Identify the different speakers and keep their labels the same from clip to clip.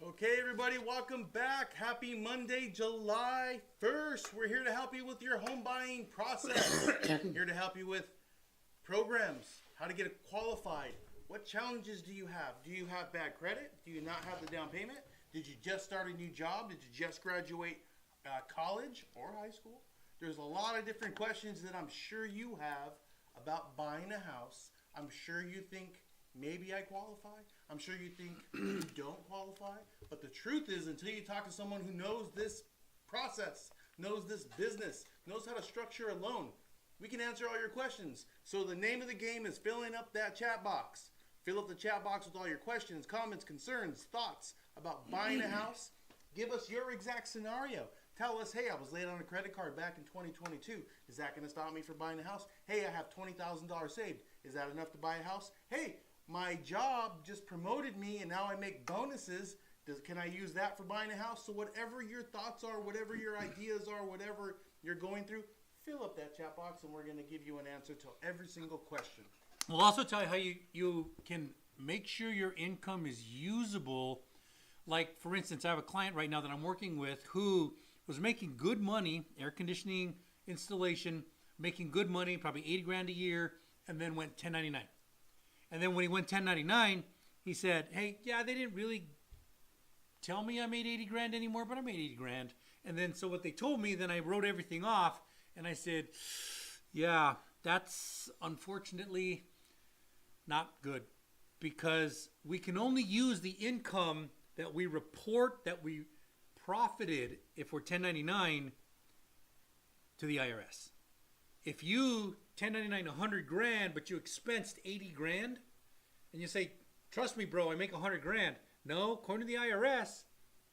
Speaker 1: Okay, everybody, welcome back. Happy Monday, July 1st. We're here to help you with your home buying process. Here to help you with programs, how to get it qualified. What challenges do you have? Do you have bad credit? Do you not have the down payment? Did you just start a new job? Did you just graduate college or high school? There's a lot of different questions that I'm sure you have about buying a house. I'm sure you think, maybe I qualify. I'm sure you think you don't qualify. But the truth is, until you talk to someone who knows this process, knows this business, knows how to structure a loan, we can answer all your questions. So the name of the game is filling up that chat box. Fill up the chat box with all your questions, comments, concerns, thoughts about buying a house. Give us your exact scenario. Tell us, hey, I was late on a credit card back in 2022. Is that going to stop me from buying a house? Hey, I have $20,000 saved. Is that enough to buy a house? Hey, my job just promoted me and now I make bonuses. Can I use that for buying a house? So whatever your thoughts are, whatever your ideas are, whatever you're going through, fill up that chat box and we're going to give you an answer to every single question.
Speaker 2: We'll also tell you how you can make sure your income is usable. Like, for instance, I have a client right now that I'm working with who was making good money, air conditioning installation, making good money, probably 80 grand a year, and then went 1099. And then when he went 1099, he said, hey, yeah, they didn't really tell me I made 80 grand anymore, but I made 80 grand. And then so what they told me, then I wrote everything off and I said, yeah, that's unfortunately not good because we can only use the income that we report that we profited if we're 1099 to the IRS. If you 1099 100 grand, but you expensed 80 grand, and you say, trust me, bro, I make 100 grand. No, according to the IRS,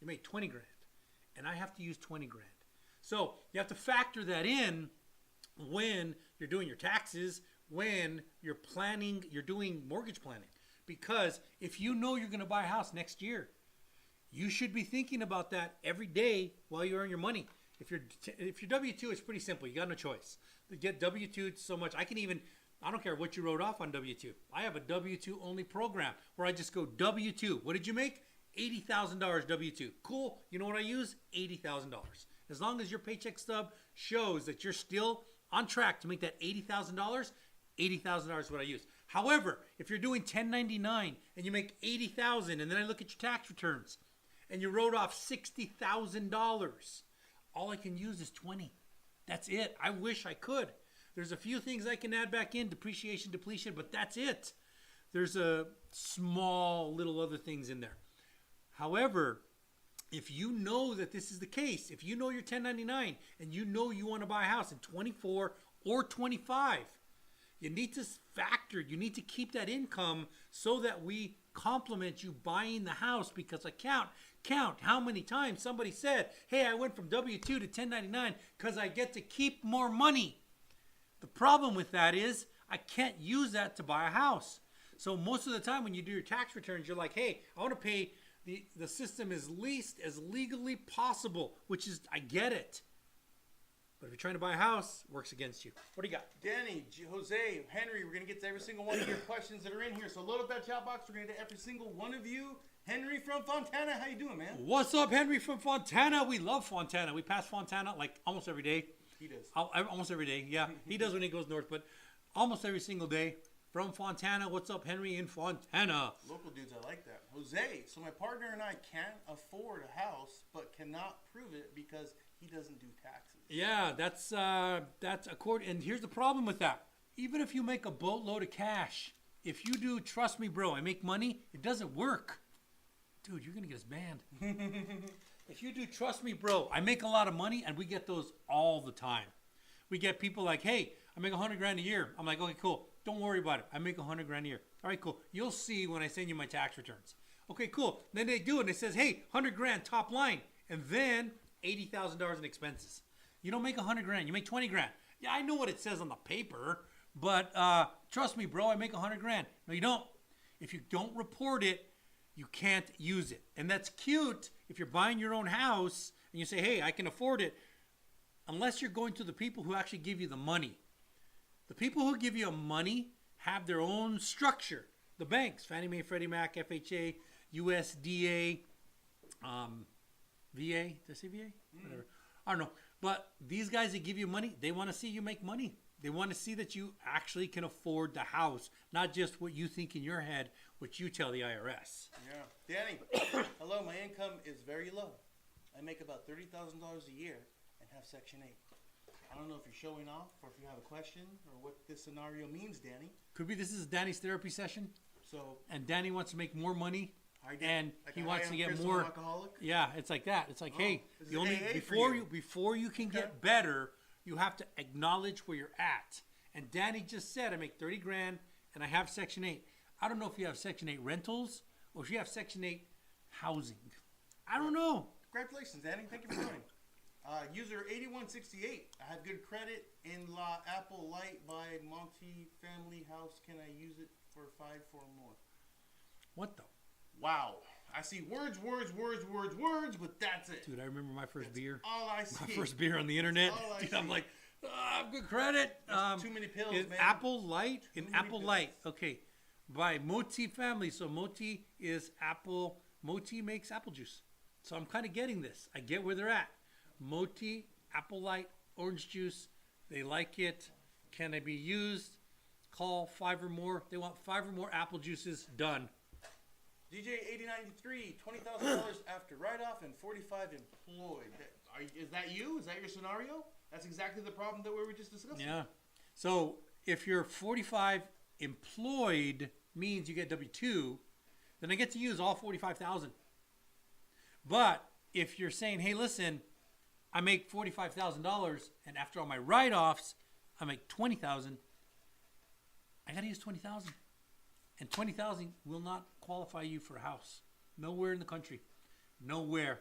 Speaker 2: you make 20 grand, and I have to use 20 grand. So you have to factor that in when you're doing your taxes, when you're planning, you're doing mortgage planning. Because if you know you're going to buy a house next year, you should be thinking about that every day while you earn your money. If you're W-2, it's pretty simple. You got no choice. To get W-2 so much, I don't care what you wrote off on W-2. I have a W-2 only program where I just go W-2. What did you make? $80,000 W-2. Cool. You know what I use? $80,000. As long as your paycheck stub shows that you're still on track to make that $80,000, $80,000 is what I use. However, if you're doing 1099 and you make $80,000 and then I look at your tax returns and you wrote off $60,000, all I can use is 20. That's it. I wish I could. There's a few things I can add back in, depreciation, depletion, but that's it. There's a small little other things in there. However, if you know that this is the case, if you know you're 1099 and you know you want to buy a house in 24 or 25, you need to factor, you need to keep that income so that we complement you buying the house, because I count how many times somebody said, hey, I went from W-2 to 1099 because I get to keep more money. The problem with that is I can't use that to buy a house. So most of the time when you do your tax returns, you're like, hey, I want to pay the system as least as legally possible, which is, I get it. But if you're trying to buy a house, it works against you. What do you got?
Speaker 1: Danny, Jose, Henry, we're going to get to every single one of your questions that are in here. So load up that chat box. We're going to get to every single one of you. Henry from Fontana, how you doing, man?
Speaker 2: What's up, Henry from Fontana? We love Fontana. We pass Fontana like almost every day.
Speaker 1: He does.
Speaker 2: Almost every day, yeah. He does when he goes north, but almost every single day. From Fontana, what's up, Henry in Fontana?
Speaker 1: Local dudes, I like that. Jose, so my partner and I can't afford a house, but cannot prove it because he doesn't do taxes.
Speaker 2: Yeah, that's according. And here's the problem with that. Even if you make a boatload of cash, if you do, trust me, bro, I make money, it doesn't work. Dude, you're going to get us banned. If you do, trust me, bro, I make a lot of money, and we get those all the time. We get people like, hey, I make 100 grand a year. I'm like, okay, cool. Don't worry about it. I make 100 grand a year. All right, cool. You'll see when I send you my tax returns. Okay, cool. Then they do it, and it says, hey, 100 grand top line, and then $80,000 in expenses. You don't make 100 grand. You make 20 grand. Yeah, I know what it says on the paper, but trust me, bro, I make 100 grand. No, you don't. If you don't report it, you can't use it. And that's cute if you're buying your own house and you say, hey, I can afford it, unless you're going to the people who actually give you the money. The people who give you money have their own structure. The banks, Fannie Mae, Freddie Mac, FHA, USDA, VA. Did I say VA? Whatever. I don't know. But these guys that give you money, they want to see you make money. They want to see that you actually can afford the house, not just what you think in your head, what you tell the IRS.
Speaker 1: Yeah. Danny, hello. My income is very low. I make about $30,000 a year and have Section 8. I don't know if you're showing off or if you have a question or what this scenario means, Danny.
Speaker 2: Could be this is Danny's therapy session,
Speaker 1: So,
Speaker 2: and Danny wants to make more money,
Speaker 1: I get,
Speaker 2: and
Speaker 1: like
Speaker 2: he
Speaker 1: a
Speaker 2: wants
Speaker 1: high
Speaker 2: to
Speaker 1: on
Speaker 2: get
Speaker 1: crystal
Speaker 2: more.
Speaker 1: alcoholic?
Speaker 2: Yeah, it's like that. It's like, hey,
Speaker 1: this is
Speaker 2: you only
Speaker 1: AA for
Speaker 2: before
Speaker 1: you.
Speaker 2: before you can
Speaker 1: Okay.
Speaker 2: get better, you have to acknowledge where you're at. And Danny just said, I make 30 grand and I have Section 8. I don't know if you have Section 8 rentals or if you have Section 8 housing. I don't know.
Speaker 1: Congratulations, Danny. Thank you for joining. User 8168. I have good credit in La Apple Light by multi-family house. Can I use it for 5 or more?
Speaker 2: What the?
Speaker 1: Wow. I see words, but that's it.
Speaker 2: Dude, I remember my first beer.
Speaker 1: All I see.
Speaker 2: My first beer on the internet.
Speaker 1: all I
Speaker 2: Dude,
Speaker 1: see.
Speaker 2: I'm like, I have good credit.
Speaker 1: Too many pills,
Speaker 2: is
Speaker 1: man.
Speaker 2: Apple Light?
Speaker 1: Too
Speaker 2: In
Speaker 1: many
Speaker 2: Apple
Speaker 1: pills.
Speaker 2: Light. Okay. By Moti family. So Moti is apple. Moti makes apple juice. So I'm kind of getting this. I get where they're at. Moti, Apple Light, orange juice. They like it. Can they be used? Call 5 or more. They want 5 or more apple juices done.
Speaker 1: DJ 8093, $20,000 after write-off and 45 employed. Is that you? Is that your scenario? That's exactly the problem that we were just discussing.
Speaker 2: Yeah. So if you're 45 employed, means you get W-2, then I get to use all 45,000. But if you're saying, hey, listen, I make $45,000, and after all my write-offs, I make 20,000. I gotta use 20,000, and 20,000 will not qualify you for a house. Nowhere in the country, nowhere.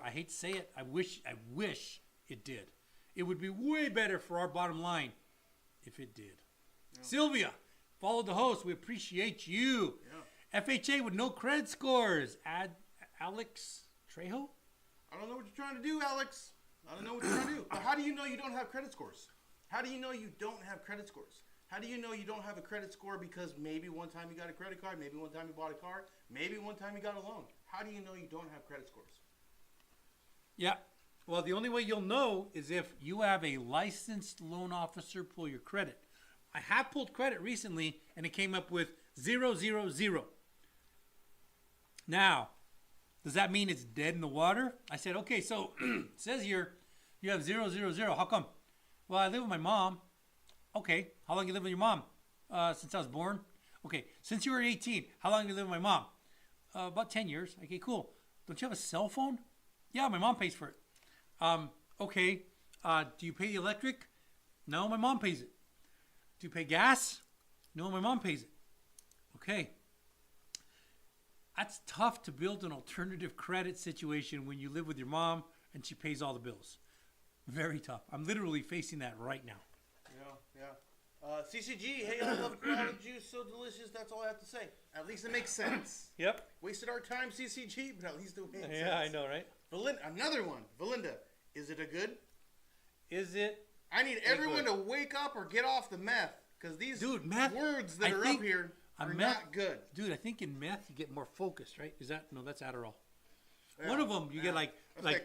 Speaker 2: I hate to say it. I wish it did. It would be way better for our bottom line if it did. Yeah. Sylvia, follow the host. We appreciate you. Yeah. FHA with no credit scores. Add Alex Trejo.
Speaker 1: I don't know what you're trying to do, Alex. I don't know what you're trying to do. But how do you know you don't have credit scores? How do you know you don't have credit scores? How do you know you don't have a credit score because maybe one time you got a credit card, maybe one time you bought a car, maybe one time you got a loan? How do you know you don't have credit scores?
Speaker 2: Yeah. Well, the only way you'll know is if you have a licensed loan officer pull your credit. I have pulled credit recently, and it came up with 000. Now, does that mean it's dead in the water? I said, okay, so it says here you have 000. How come? Well, I live with my mom. Okay, how long you live with your mom? Since I was born. Okay, since you were 18, how long you live with my mom? About 10 years. Okay, cool. Don't you have a cell phone? Yeah, my mom pays for it. Okay, do you pay the electric? No, my mom pays it. Do you pay gas? No, my mom pays it. Okay. That's tough to build an alternative credit situation when you live with your mom and she pays all the bills. Very tough. I'm literally facing that right now.
Speaker 1: Yeah. CCG, hey, I love guava juice, so delicious. That's all I have to say. At least it makes sense.
Speaker 2: Yep.
Speaker 1: Wasted our time, CCG, but at least it makes sense.
Speaker 2: Yeah, I know, right?
Speaker 1: Another one. Valinda, is it a good?
Speaker 2: Is it?
Speaker 1: I need everyone to wake up or get off the meth, because these
Speaker 2: meth,
Speaker 1: words that are up here are not good.
Speaker 2: Dude, I think in meth you get more focused, right? Is that no? That's Adderall.
Speaker 1: Yeah,
Speaker 2: One of them you get like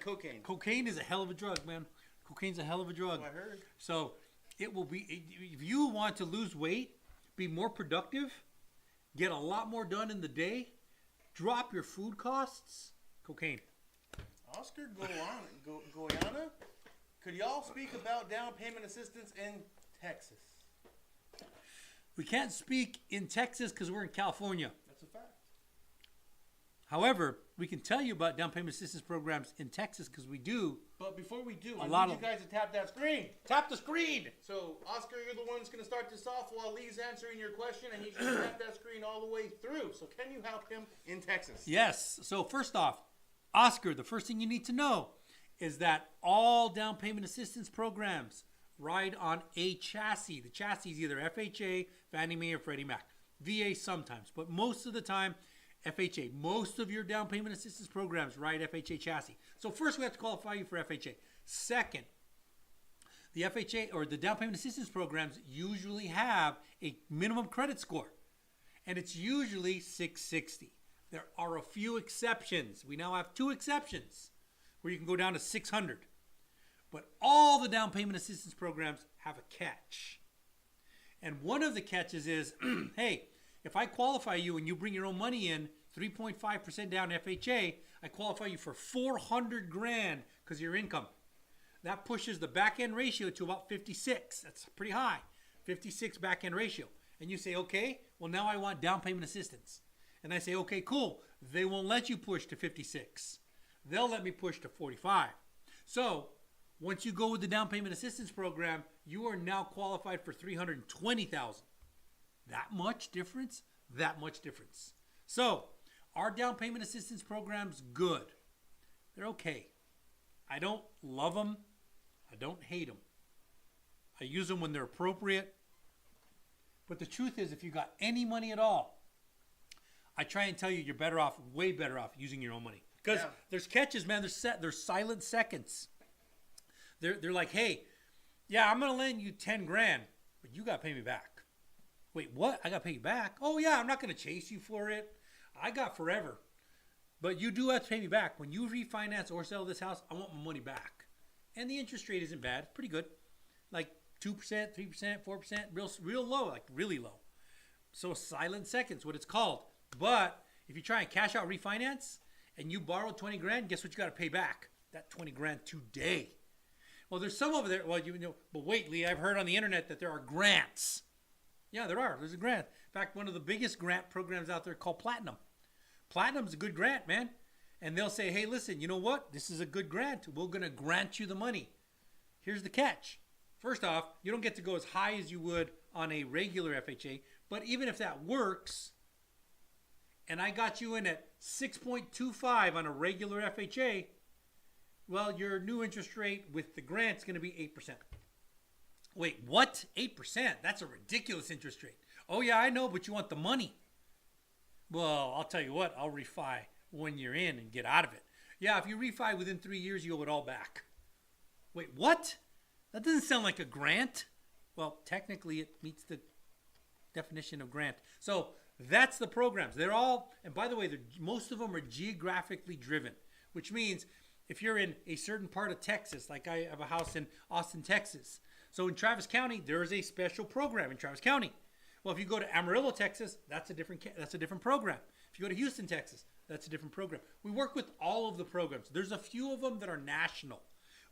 Speaker 1: cocaine.
Speaker 2: Cocaine is a hell of a drug, man. Cocaine's a hell of a drug.
Speaker 1: Oh, I heard.
Speaker 2: So it will be if you want to lose weight, be more productive, get a lot more done in the day, drop your food costs. Cocaine.
Speaker 1: Oscar Goyana, could y'all speak about down payment assistance in Texas?
Speaker 2: We can't speak in Texas because we're in California.
Speaker 1: That's a fact.
Speaker 2: However, we can tell you about down payment assistance programs in Texas because we do.
Speaker 1: But before we do, I
Speaker 2: lot
Speaker 1: need
Speaker 2: of-
Speaker 1: you guys to tap that screen.
Speaker 2: Tap the screen.
Speaker 1: So, Oscar, you're the one that's going to start this off while Lee's answering your question, and he's going to tap that screen all the way through. So, can you help him in Texas?
Speaker 2: Yes. So first off, Oscar, the first thing you need to know is that all down payment assistance programs ride on a chassis. The chassis is either FHA, Fannie Mae, or Freddie Mac. VA sometimes, but most of the time, FHA. Most of your down payment assistance programs ride FHA chassis. So first, we have to qualify you for FHA. Second, the FHA or the down payment assistance programs usually have a minimum credit score, and it's usually 660. There are a few exceptions. We now have 2 exceptions where you can go down to 600. But all the down payment assistance programs have a catch. And one of the catches is, hey, if I qualify you and you bring your own money in, 3.5% down FHA, I qualify you for 400 grand because of your income. That pushes the back end ratio to about 56. That's pretty high. 56 back end ratio. And you say, okay, well now I want down payment assistance. And I say, okay, cool. They won't let you push to 56. They'll let me push to 45. So once you go with the down payment assistance program, you are now qualified for 320,000. That much difference? That much difference. So our down payment assistance program's good. They're okay. I don't love them. I don't hate them. I use them when they're appropriate. But the truth is, if you got any money at all, I try and tell you you're better off, way better off using your own money. Because there's catches, man. There's silent seconds. They're like, hey, yeah, I'm going to lend you 10 grand, but you got to pay me back. Wait, what? I got to pay you back? Oh, yeah, I'm not going to chase you for it. I got forever. But you do have to pay me back. When you refinance or sell this house, I want my money back. And the interest rate isn't bad. It's pretty good. Like 2%, 3%, 4%, real low, like really low. So silent seconds, what it's called. But if you try and cash out refinance and you borrow 20 grand, guess what you got to pay back? That 20 grand today. Well, there's some over there. Well, you know, but wait, Lee, I've heard on the internet that there are grants. Yeah, there are. There's a grant. In fact, one of the biggest grant programs out there called Platinum. Platinum's a good grant, man. And they'll say, hey, listen, you know what? This is a good grant. We're going to grant you the money. Here's the catch. First off, you don't get to go as high as you would on a regular FHA. But even if that works, and I got you in at 6.25 on a regular FHA, well, your new interest rate with the grant is going to be 8%. Wait, what? 8%? That's a ridiculous interest rate. Oh, yeah, I know, but you want the money. Well, I'll tell you what, I'll refi when you're in and get out of it. Yeah, if you refi within 3 years, you owe it all back. Wait, what? That doesn't sound like a grant. Well, technically, it meets the definition of grant. So that's the programs. They're all, and by the way, most of them are geographically driven, which means if you're in a certain part of Texas, like I have a house in Austin, Texas. So in Travis County, there is a special program in Travis County. Well, if you go to Amarillo, Texas, that's a different program. If you go to Houston, Texas, that's a different program. We work with all of the programs. There's a few of them that are national.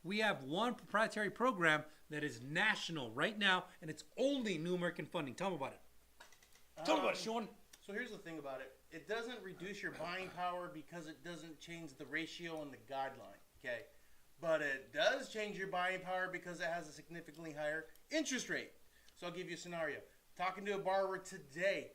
Speaker 2: We have one proprietary program that is national right now, and it's only New American Funding. Tell me about it. Tell me about it, Sean.
Speaker 1: So here's the thing about it. It doesn't reduce your buying power because it doesn't change the ratio and the guideline, okay? But it does change your buying power because it has a significantly higher interest rate. So I'll give you a scenario. Talking to a borrower today,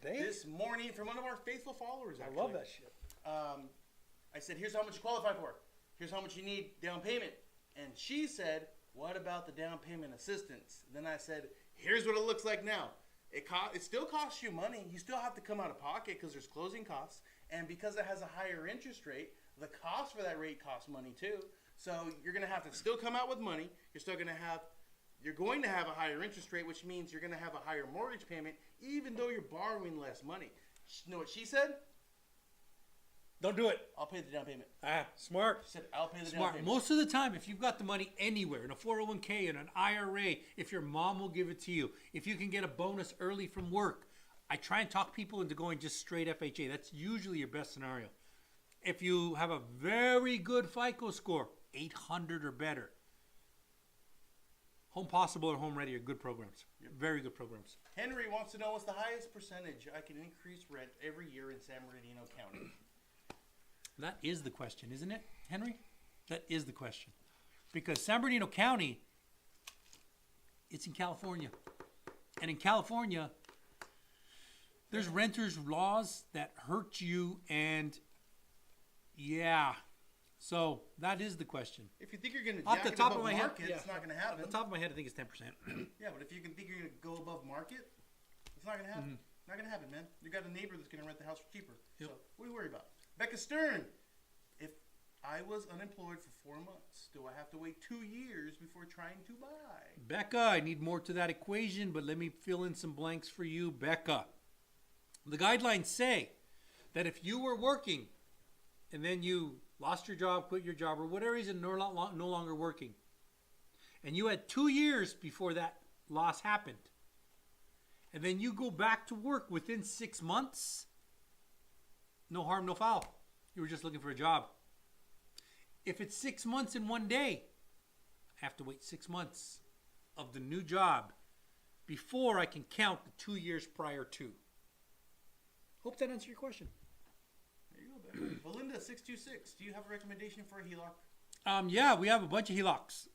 Speaker 1: this morning, from one of our faithful followers, actually.
Speaker 2: I love that shit.
Speaker 1: I said, here's how much you qualify for. Here's how much you need down payment. And she said, what about the down payment assistance? Then I said, here's what it looks like now. It still costs you money. You still have to come out of pocket because there's closing costs. And because it has a higher interest rate, the cost for that rate costs money too. So you're going to have to still come out with money. You're going to have a higher interest rate, which means you're going to have a higher mortgage payment, even though you're borrowing less money. You know what she said?
Speaker 2: Don't do it.
Speaker 1: I'll pay the down payment.
Speaker 2: Smart.
Speaker 1: She said, I'll pay the down
Speaker 2: Smart.
Speaker 1: payment.
Speaker 2: Most of the time, if you've got the money anywhere, in a 401k, in an IRA, if your mom will give it to you, if you can get a bonus early from work, I try and talk people into going just straight FHA. That's usually your best scenario. If you have a very good FICO score, 800 or better, Home Possible or Home Ready are good programs. Very good programs.
Speaker 1: Henry wants to know what's the highest percentage I can increase rent every year in San Bernardino County.
Speaker 2: That is the question, isn't it, Henry? That is the question. Because San Bernardino County, it's in California. And in California, there's renters laws that hurt you, and yeah. So that is the question.
Speaker 1: If you think you're going to
Speaker 2: Off
Speaker 1: jack
Speaker 2: the
Speaker 1: it
Speaker 2: top
Speaker 1: above
Speaker 2: of my
Speaker 1: market,
Speaker 2: head,
Speaker 1: it's not going to happen.
Speaker 2: Off the top of my head, I think it's 10%.
Speaker 1: Yeah, but if you can think you're going to go above market, it's not going to happen. Not going to happen, man. You got a neighbor that's going to rent the house for cheaper.
Speaker 2: Yep.
Speaker 1: So what do you worry about? Becca Stern, if I was unemployed for 4 months, do I have to wait 2 years before trying to buy?
Speaker 2: Becca, I need more to that equation, but let me fill in some blanks for you. Becca, the guidelines say that if you were working and then you lost your job, quit your job, or whatever reason, no longer working, and you had 2 years before that loss happened, and then you go back to work within 6 months, no harm, no foul. You were just looking for a job. If it's 6 months in one day, I have to wait 6 months of the new job before I can count the 2 years prior to. Hope that answered your question.
Speaker 1: There you go, baby. Belinda 626. Do you have a recommendation for a HELOC?
Speaker 2: Yeah, we have a bunch of HELOCs.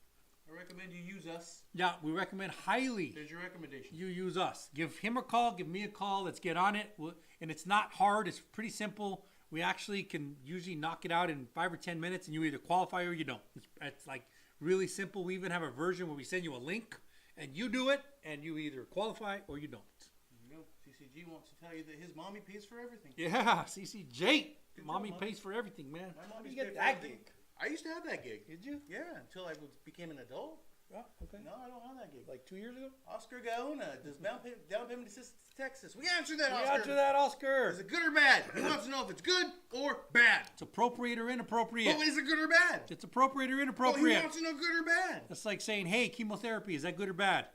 Speaker 1: I recommend you use us.
Speaker 2: Yeah, we recommend highly
Speaker 1: There's your recommendation.
Speaker 2: you use us. Give him a call, give me a call. Let's get on it. And it's not hard. It's pretty simple. We actually can usually knock it out in 5 or 10 minutes, and you either qualify or you don't. It's like really simple. We even have a version where we send you a link, and you do it, and you either qualify or you don't.
Speaker 1: You know, CCG wants to tell you that his mommy pays for everything.
Speaker 2: Yeah, CCJ.
Speaker 1: Good
Speaker 2: Mommy
Speaker 1: job,
Speaker 2: pays for everything, man.
Speaker 1: My
Speaker 2: How
Speaker 1: mommy's
Speaker 2: do you
Speaker 1: paid
Speaker 2: get
Speaker 1: for
Speaker 2: that
Speaker 1: everything.
Speaker 2: gig?
Speaker 1: I used to have that gig.
Speaker 2: Did you?
Speaker 1: Yeah, until I became an adult.
Speaker 2: Oh, okay.
Speaker 1: No, I don't have that gig.
Speaker 2: Like 2 years ago?
Speaker 1: Oscar Gaona does down payment assistance to Texas. We answered that,
Speaker 2: We
Speaker 1: Oscar.
Speaker 2: answer that, Oscar.
Speaker 1: Is it good or bad? He wants to know if it's good or bad.
Speaker 2: It's appropriate or inappropriate.
Speaker 1: Oh, is it good or bad?
Speaker 2: It's appropriate or
Speaker 1: Oh, he
Speaker 2: inappropriate.
Speaker 1: wants to know good or bad.
Speaker 2: That's like saying, hey, chemotherapy, is that good or bad?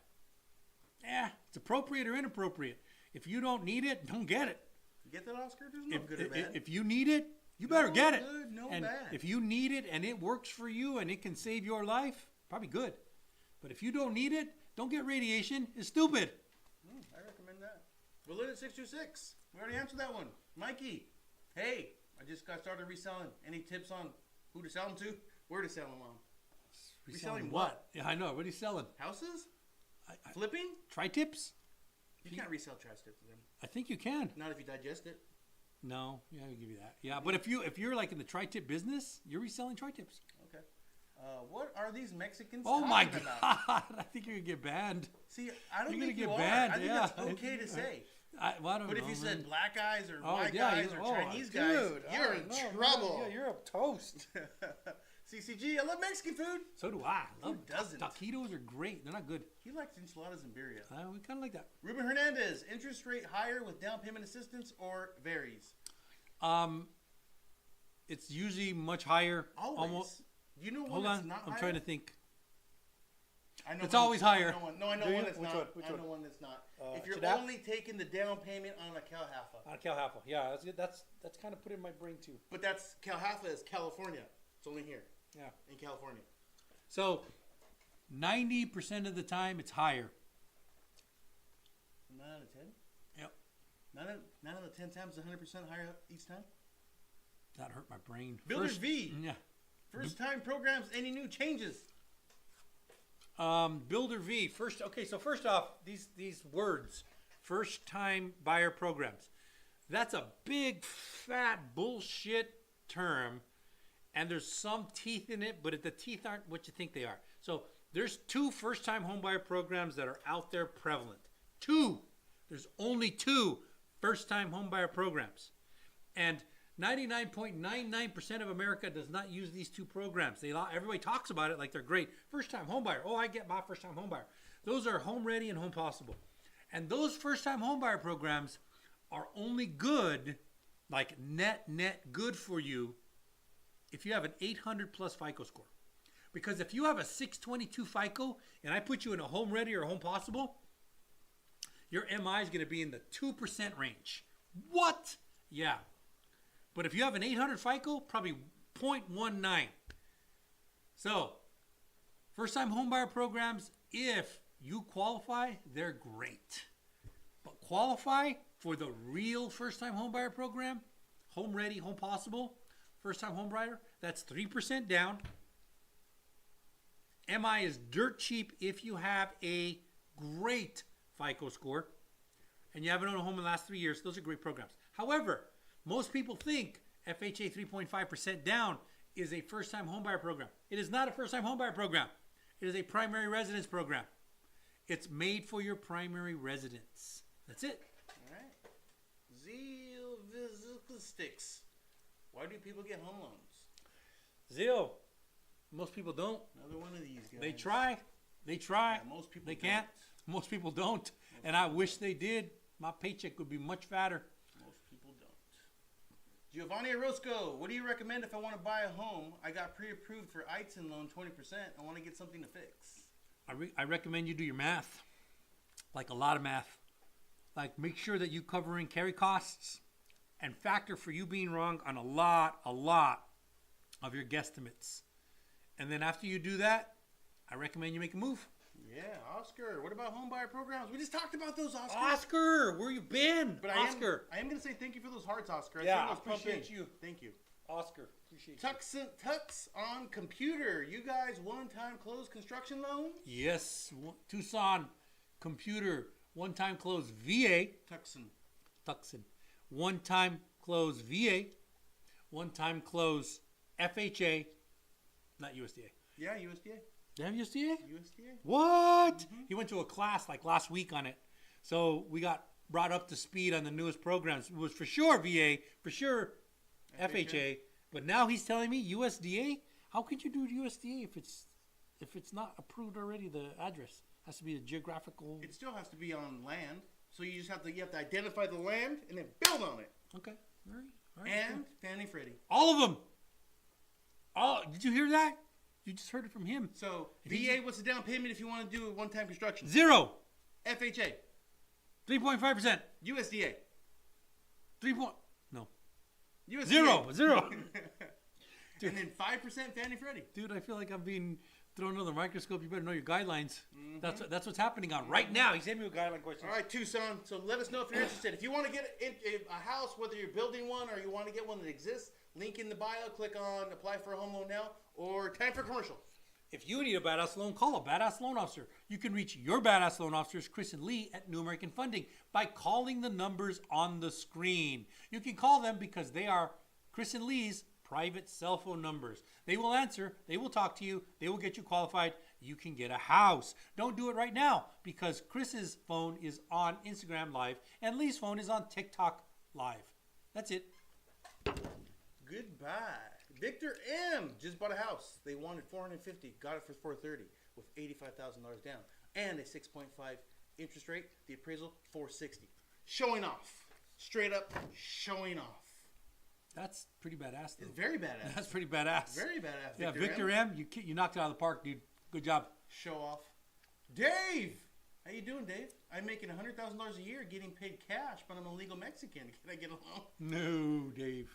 Speaker 2: Yeah, it's appropriate or inappropriate. If you don't need it, don't get it.
Speaker 1: You get that, Oscar? There's no good or bad.
Speaker 2: If you need it, you better
Speaker 1: No
Speaker 2: get it.
Speaker 1: good, no
Speaker 2: and
Speaker 1: bad.
Speaker 2: if you need it and it works for you and it can save your life, probably good. But if you don't need it, don't get radiation. It's stupid.
Speaker 1: I recommend that. Validit 626. We already answered that one. Mikey, hey, I just got started reselling. Any tips on who to sell them to? Where to sell them on? Reselling what?
Speaker 2: Yeah, I know. What are you selling?
Speaker 1: Houses?
Speaker 2: I-
Speaker 1: Flipping?
Speaker 2: Tri-tips?
Speaker 1: You can't resell trash tips to them.
Speaker 2: I think you can.
Speaker 1: Not if you digest it.
Speaker 2: No, yeah, I'll give you that. Yeah, but if you're like in the tri-tip business, you're reselling tri-tips.
Speaker 1: Okay. What are these Mexicans
Speaker 2: Oh my
Speaker 1: talking
Speaker 2: God!
Speaker 1: about?
Speaker 2: I think you're gonna get banned.
Speaker 1: See, I don't
Speaker 2: You're
Speaker 1: think
Speaker 2: gonna
Speaker 1: you
Speaker 2: get
Speaker 1: are.
Speaker 2: banned,
Speaker 1: I think
Speaker 2: yeah.
Speaker 1: that's okay to say.
Speaker 2: I don't
Speaker 1: But
Speaker 2: know,
Speaker 1: if you
Speaker 2: man.
Speaker 1: said black guys or
Speaker 2: Oh,
Speaker 1: white
Speaker 2: yeah,
Speaker 1: guys
Speaker 2: you-
Speaker 1: or Chinese guys,
Speaker 2: dude,
Speaker 1: you're
Speaker 2: I
Speaker 1: in
Speaker 2: don't know, man.
Speaker 1: trouble.
Speaker 2: Yeah, you're up toast.
Speaker 1: CCG, I love Mexican food.
Speaker 2: So do I.
Speaker 1: Who doesn't?
Speaker 2: Taquitos are great. They're not good.
Speaker 1: He likes enchiladas and birria.
Speaker 2: We kind of like that.
Speaker 1: Ruben Hernandez, interest rate higher with down payment assistance or varies?
Speaker 2: It's usually much higher.
Speaker 1: Always.
Speaker 2: Almost.
Speaker 1: You know one
Speaker 2: Hold
Speaker 1: that's
Speaker 2: on.
Speaker 1: not
Speaker 2: I'm
Speaker 1: higher?
Speaker 2: thring to think.
Speaker 1: I know
Speaker 2: It's
Speaker 1: one-
Speaker 2: always higher.
Speaker 1: I know one. No, I know
Speaker 2: Do you?
Speaker 1: one that's
Speaker 2: Which
Speaker 1: not.
Speaker 2: one? Which
Speaker 1: I know
Speaker 2: one?
Speaker 1: one that's not. If you're
Speaker 2: Chedap?
Speaker 1: only taking the down payment on a Calhafa.
Speaker 2: On Calhafa. Yeah, that's good. That's kind of put in my brain too.
Speaker 1: But that's Calhafa is California. It's only here
Speaker 2: Yeah.
Speaker 1: in California.
Speaker 2: So 90% of the time it's higher.
Speaker 1: 9 out of 10?
Speaker 2: Yep.
Speaker 1: 9 out of 10 times 100% higher each time?
Speaker 2: That hurt my brain.
Speaker 1: Builder V.
Speaker 2: Yeah.
Speaker 1: First time programs, any new changes?
Speaker 2: Builder V. First off, these words, first time buyer programs. That's a big fat bullshit term, and there's some teeth in it, but the teeth aren't what you think they are. So there's 2 first time home buyer programs that are out there prevalent. 2. There's only 2 first time home buyer programs. And 99.99% of America does not use these 2 programs. Everybody talks about it like they're great. First time home buyer. Oh, I get my first time home buyer. Those are Home Ready and Home Possible. And those first time home buyer programs are only good, like net good for you, if you have an 800 plus FICO score. Because if you have a 622 FICO and I put you in a Home Ready or Home Possible, your MI is going to be in the 2% range. What? Yeah. But if you have an 800 FICO, probably 0.19. So, first-time homebuyer programs, if you qualify, they're great. But qualify for the real first-time homebuyer program, Home Ready, Home Possible, first-time homebuyer, that's 3% down. MI is dirt cheap if you have a great FICO score and you haven't owned a home in the last 3 years. Those are great programs. However, most people think FHA 3.5% down is a first-time homebuyer program. It is not a first-time homebuyer program. It is a primary residence program. It's made for your primary residence. That's it.
Speaker 1: All right. Zeal Sticks. Why do people get home loans?
Speaker 2: Zillow. Most people don't.
Speaker 1: Another one of these guys.
Speaker 2: They try. Yeah,
Speaker 1: most people
Speaker 2: They can't. Most people don't. And I wish they did. My paycheck would be much fatter.
Speaker 1: Most people don't. Giovanni Orozco, what do you recommend if I want to buy a home? I got pre-approved for ITIN loan 20%. I want to get something to fix.
Speaker 2: I recommend you do your math, like a lot of math. Like make sure that you cover in carry costs and factor for you being wrong on a lot of your guesstimates. And then after you do that, I recommend you make a move.
Speaker 1: Yeah, Oscar. What about home buyer programs? We just talked about those, Oscar.
Speaker 2: Oscar, where you been?
Speaker 1: But
Speaker 2: Oscar.
Speaker 1: I am going to say thank you for those hearts, Oscar.
Speaker 2: Yeah, I
Speaker 1: appreciate
Speaker 2: you.
Speaker 1: Thank you.
Speaker 2: Oscar, appreciate you.
Speaker 1: Tux on computer. You guys one-time close construction loans?
Speaker 2: Yes, Tucson computer, one-time close VA. Tucson. One-time close VA. One-time close FHA. Not USDA.
Speaker 1: Yeah, USDA.
Speaker 2: They have USDA?
Speaker 1: USDA.
Speaker 2: What?
Speaker 1: Mm-hmm.
Speaker 2: He went to a class like last week on it. So we got brought up to speed on the newest programs. It was for sure VA, for sure FHA. But now he's telling me USDA? How could you do USDA if it's not approved already? The address has to be a geographical.
Speaker 1: It still has to be on land. So you have to identify the land and then build on it.
Speaker 2: Okay. All right.
Speaker 1: And Fannie Freddie.
Speaker 2: All of them. Oh, did you hear that? You just heard it from him.
Speaker 1: So VA, what's the down payment if you want to do one-time construction?
Speaker 2: 0.
Speaker 1: FHA.
Speaker 2: 3.5%.
Speaker 1: USDA.
Speaker 2: 3 point. No.
Speaker 1: USDA.
Speaker 2: 0.
Speaker 1: And then 5% Fannie Freddie.
Speaker 2: Dude, I feel like I'm being thrown under the microscope. You better know your guidelines. Mm-hmm. That's what's happening on right now. He's sent me a guideline question.
Speaker 1: All right, Tucson. So let us know if you're interested. If you want to get a house, whether you're building one or you want to get one that exists, link in the bio. Click on apply for a home loan now or time for commercial.
Speaker 2: If you need a badass loan, call a badass loan officer. You can reach your badass loan officers, Chris and Lee, at New American Funding by calling the numbers on the screen. You can call them because they are Chris and Lee's private cell phone numbers. They will answer. They will talk to you. They will get you qualified. You can get a house. Don't do it right now because Chris's phone is on Instagram Live and Lee's phone is on TikTok Live. That's it.
Speaker 1: Goodbye. Victor M. just bought a house. They wanted $450, got it for $430 with $85,000 down and a 6.5 interest rate. The appraisal $460. Showing off, straight up showing off.
Speaker 2: That's pretty badass, though.
Speaker 1: It's very badass.
Speaker 2: That's pretty badass.
Speaker 1: Very badass.
Speaker 2: Yeah, Victor M. You knocked it out of the park, dude. Good job.
Speaker 1: Show off. Dave, how you doing, Dave? I'm making $100,000 a year, getting paid cash, but I'm a legal Mexican. Can I get a loan?
Speaker 2: No, Dave.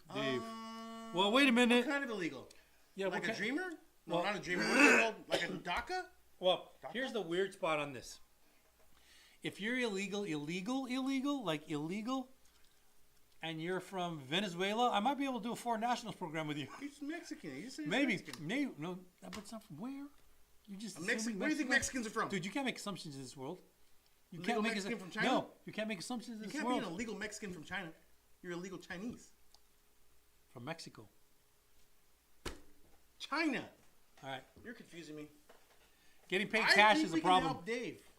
Speaker 2: Well, wait a minute.
Speaker 1: What kind of illegal?
Speaker 2: Yeah,
Speaker 1: like a dreamer? No, not a dreamer. What's it called? Like a DACA?
Speaker 2: Well, here's the weird spot on this. If you're illegal, and you're from Venezuela, I might be able to do a foreign nationals program with you.
Speaker 1: He's Mexican. You say
Speaker 2: maybe.
Speaker 1: Mexican.
Speaker 2: Maybe. No, but it's not from where? You just
Speaker 1: where do you think Mexicans are from?
Speaker 2: Dude, you can't make assumptions in this world. You
Speaker 1: can't make
Speaker 2: Mexican
Speaker 1: from China?
Speaker 2: No, you can't make assumptions in this world.
Speaker 1: You can't be an illegal Mexican from China. You're illegal Chinese.
Speaker 2: From Mexico.
Speaker 1: China.
Speaker 2: All right.
Speaker 1: You're confusing me.
Speaker 2: Getting paid cash is a problem.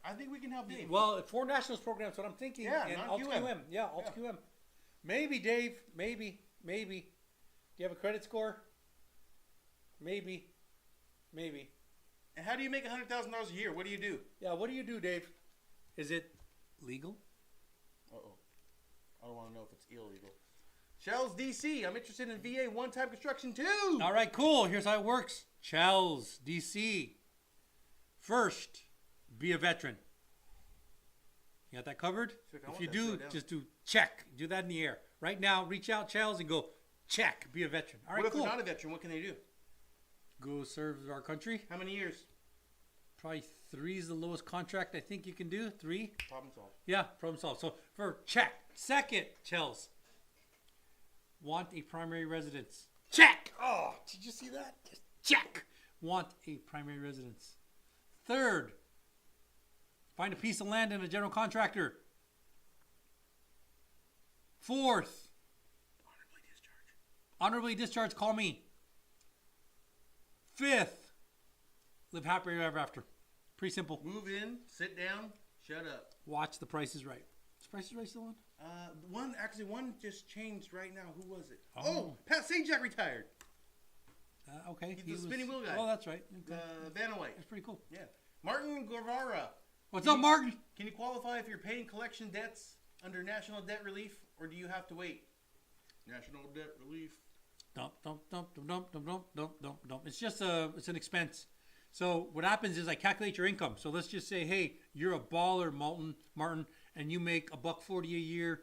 Speaker 1: I think we can help Dave.
Speaker 2: Well, foreign nationals programs, what I'm thinking.
Speaker 1: Yeah,
Speaker 2: and
Speaker 1: not QM.
Speaker 2: QM. Yeah, Alt QM. Maybe, Dave. Maybe. Do you have a credit score? Maybe.
Speaker 1: And how do you make $100,000 a year? What do you do?
Speaker 2: Yeah, what do you do, Dave? Is it legal?
Speaker 1: Uh-oh. I don't want to know if it's illegal. Shells DC. I'm interested in VA one-time construction too.
Speaker 2: All right, cool. Here's how it works. Shells DC. First, be a veteran. You got that covered? If you do, just do check. Do that in the air. Right now, reach out, Shells, and go check. Be a veteran. All right,
Speaker 1: what if
Speaker 2: cool.
Speaker 1: they're not a veteran? What can they do?
Speaker 2: Go serve our country.
Speaker 1: How many years?
Speaker 2: Probably 3 is the lowest contract I think you can do. 3.
Speaker 1: Problem solved.
Speaker 2: Yeah, problem solved. So for check. Second, Shells. Want a primary residence. Check. Oh, did you see that? Just check. Want a primary residence. Third, find a piece of land and a general contractor. Fourth, honorably discharge. Call me. Fifth, live happy ever after. Pretty simple.
Speaker 1: Move in, sit down, shut up.
Speaker 2: Watch The Price is Right. Is Price is Right still on?
Speaker 1: One just changed right now. Who was it? Oh, Pat Sajak retired.
Speaker 2: Okay.
Speaker 1: He's the spinning wheel guy.
Speaker 2: Oh, that's right. Okay.
Speaker 1: Vanna White.
Speaker 2: That's pretty cool.
Speaker 1: Yeah. Martin Guevara.
Speaker 2: What's up, Martin?
Speaker 1: Can you qualify if you're paying collection debts under national debt relief, or do you have to wait? National debt relief.
Speaker 2: Dump, dump, dump, dump, dump, dump, dump, dump, dump, dump. It's just it's an expense. So what happens is I calculate your income. So let's just say, hey, you're a baller, Martin, and you make $140 a year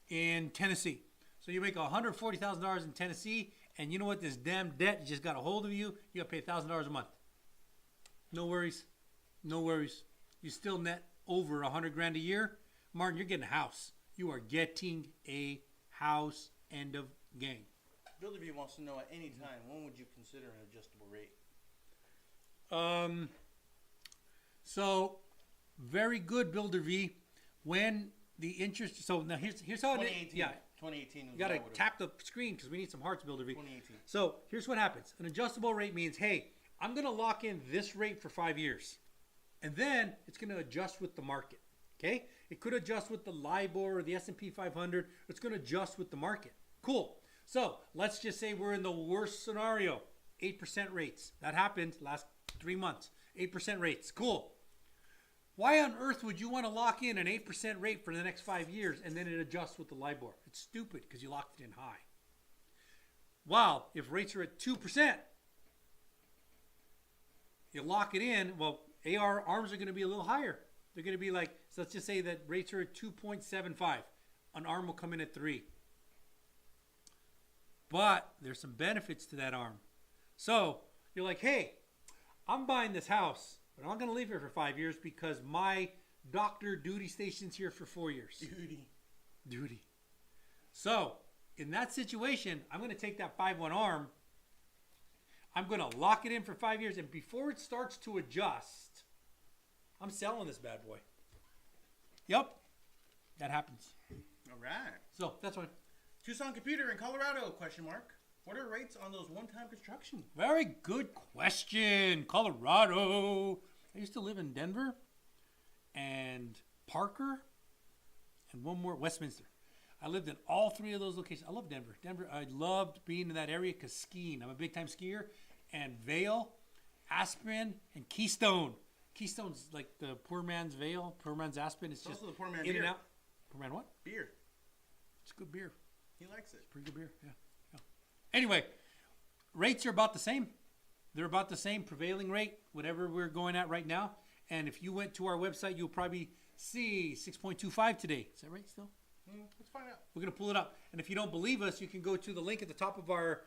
Speaker 2: in Tennessee. So you make $140,000 in Tennessee, and you know what? This damn debt just got a hold of you. You got to pay $1,000 a month. No worries, no worries. You still net over $100,000 a year, Martin. You're getting a house. You are getting a house. End of game.
Speaker 1: Builder V wants to know at any time, when would you consider an adjustable rate?
Speaker 2: So very good, Builder V. When the interest, so now here's how it is.
Speaker 1: 2018.
Speaker 2: Yeah,
Speaker 1: 2018.
Speaker 2: you gotta tap the screen because we need some hearts, Builder V.
Speaker 1: 2018.
Speaker 2: So here's what happens. An adjustable rate means, hey, I'm gonna lock in this rate for 5 years, and then it's gonna adjust with the market. Okay, it could adjust with the LIBOR or the S&P 500. It's gonna adjust with the market. Cool. So let's just say we're in the worst scenario, 8% rates. That happened last 3 months. 8% rates. Cool. Why on earth would you want to lock in an 8% rate for the next 5 years and then it adjusts with the LIBOR? It's stupid because you locked it in high. While if rates are at 2%, you lock it in, well, ARMs are going to be a little higher. They're going to be like, so let's just say that rates are at 2.75. An ARM will come in at 3. But there's some benefits to that ARM. So you're like, hey, I'm buying this house, but I'm not going to leave here for 5 years because my doctor duty station's here for 4 years. Duty. So in that situation, I'm going to take that 5-1 ARM. I'm going to lock it in for 5 years. And before it starts to adjust, I'm selling this bad boy. Yep. That happens.
Speaker 1: All right.
Speaker 2: So that's why.
Speaker 1: Tucson Computer in Colorado, question mark. What are rates on those one-time construction?
Speaker 2: Very good question. Colorado. I used to live in Denver and Parker and one more, Westminster. I lived in all 3 of those locations. I love Denver. I loved being in that area because skiing. I'm a big-time skier. And Vail, Aspen, and Keystone. Keystone's like the poor man's Vail, poor man's Aspen. It's just
Speaker 1: also the poor man
Speaker 2: in
Speaker 1: beer.
Speaker 2: and out. Poor man what?
Speaker 1: Beer.
Speaker 2: It's good beer.
Speaker 1: He likes it.
Speaker 2: It's pretty good beer, yeah. Anyway, rates are about the same. They're about the same prevailing rate, whatever we're going at right now. And if you went to our website, you'll probably see 6.25 today. Is that right still?
Speaker 1: Let's find out.
Speaker 2: We're going to pull it up. And if you don't believe us, you can go to the link at the top of our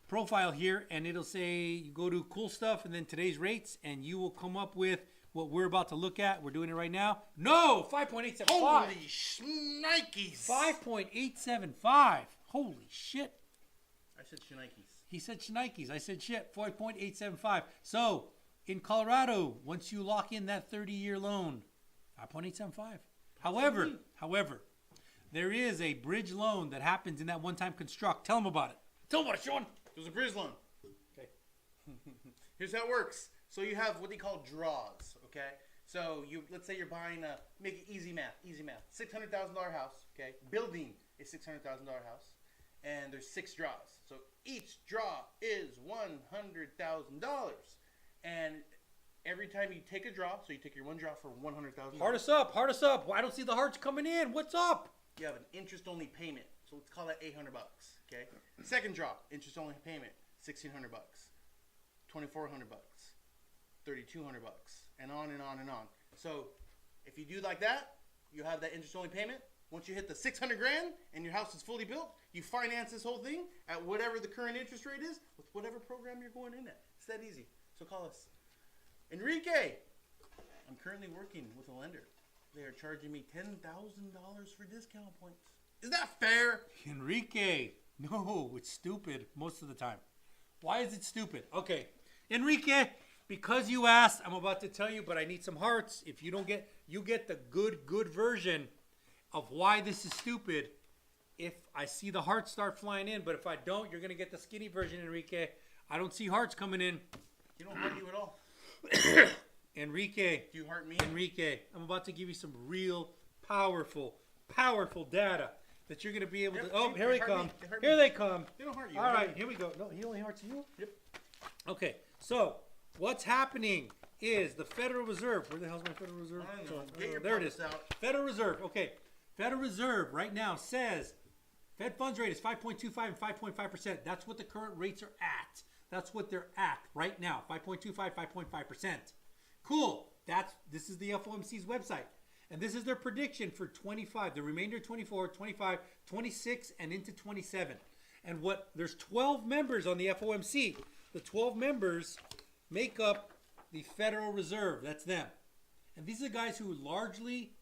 Speaker 2: profile here, and it'll say you go to cool stuff and then today's rates, and you will come up with what we're about to look at. We're doing it right now. No, 5.875.
Speaker 1: Holy shnikes.
Speaker 2: 5.875. Holy shit.
Speaker 1: I said shnikes.
Speaker 2: He said shnikes. I said shit. 5.875. So in Colorado, once you lock in that 30-year loan, 5.875. However, there is a bridge loan that happens in that one-time construct. Tell them about it. Tell them about it, Sean.
Speaker 1: There's a bridge loan.
Speaker 2: Okay.
Speaker 1: Here's how it works. So you have what they call draws, okay? So let's say you're buying make it easy math. $600,000 house, okay? Building a $600,000 house, and there's 6 draws. So each draw is $100,000, and every time you take a draw, so you take your one draw for $100,000.
Speaker 2: Heart us up. Well, I don't see the hearts coming in. What's up?
Speaker 1: You have an interest-only payment, so let's call that $800, okay? Second draw, interest-only payment, $1,600, $2,400, $3,200, and on and on and on. So if you do like that, you have that interest-only payment. Once you hit the $600,000 and your house is fully built, you finance this whole thing at whatever the current interest rate is with whatever program you're going in at. It's that easy. So call us. Enrique, I'm currently working with a lender. They are charging me $10,000 for discount points. Is that fair?
Speaker 2: Enrique, no, it's stupid most of the time. Why is it stupid? Okay, Enrique, because you asked, I'm about to tell you, but I need some hearts. If you don't get, you get the good version of why this is stupid. If I see the hearts start flying in, but if I don't, you're going to get the skinny version, Enrique. I don't see hearts coming in.
Speaker 1: You don't heart you at all.
Speaker 2: Enrique.
Speaker 1: Do you heart me?
Speaker 2: Enrique, I'm about to give you some real powerful data that you're going to be able to. Oh, here they come. Here they come.
Speaker 1: They don't heart you.
Speaker 2: All right, here we go. No, he only hearts you?
Speaker 1: Yep.
Speaker 2: Okay, so what's happening is the Federal Reserve. Where the hell's my Federal Reserve?
Speaker 1: I don't know. Get your
Speaker 2: there it is.
Speaker 1: pumps out.
Speaker 2: Federal Reserve. Okay, Federal Reserve right now says Fed funds rate is 5.25 and 5.5%. That's what the current rates are at. That's what they're at right now. 5.25, 5.5%. Cool. This is the FOMC's website. And this is their prediction for 25, the remainder of 24, 25, 26, and into 27. And there's 12 members on the FOMC. The 12 members make up the Federal Reserve. That's them. And these are the guys who largely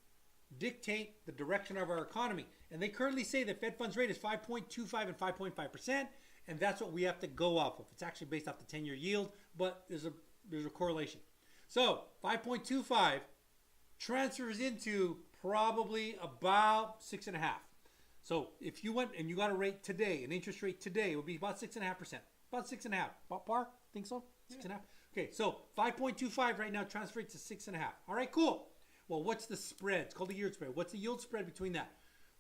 Speaker 2: dictate the direction of our economy. And they currently say that Fed funds rate is 5.25 and 5.5%, and that's what we have to go off of. It's actually based off the 10-year yield, but there's a correlation. So 5.25 transfers into probably about 6.5. So if you went and you got a rate today, an interest rate today, it would be about 6.5%. About 6.5. About par? Think so? 6.5. Okay, so 5.25 right now translates to 6.5. All right, cool. Well, what's the spread? It's called the yield spread. What's the yield spread between that?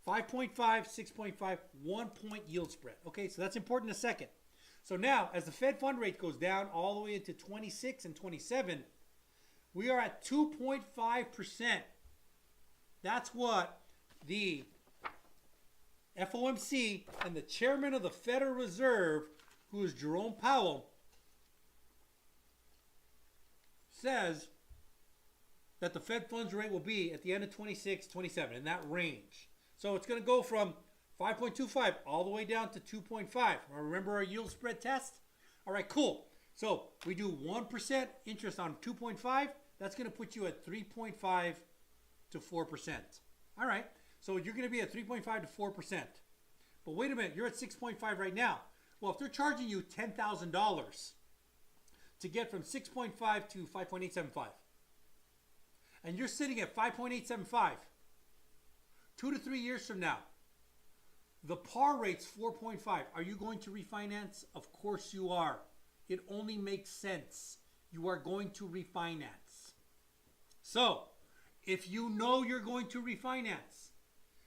Speaker 2: 5.5, 6.5, 1 point yield spread. Okay, so that's important in a second. So now, as the Fed fund rate goes down all the way into 26 and 27, we are at 2.5%. That's what the FOMC and the chairman of the Federal Reserve, who is Jerome Powell, says that the Fed funds rate will be at the end of 26, 27, in that range. So it's going to go from 5.25 all the way down to 2.5. Remember our yield spread test? All right, cool. So we do 1% interest on 2.5. That's going to put you at 3.5 to 4%. All right, so you're going to be at 3.5 to 4%. But wait a minute, you're at 6.5 right now. Well, if they're charging you $10,000 to get from 6.5 to 5.875, and you're sitting at 5.875, 2 to 3 years from now, the par rate's 4.5. Are you going to refinance? Of course you are. It only makes sense. You are going to refinance. So, if you know you're going to refinance,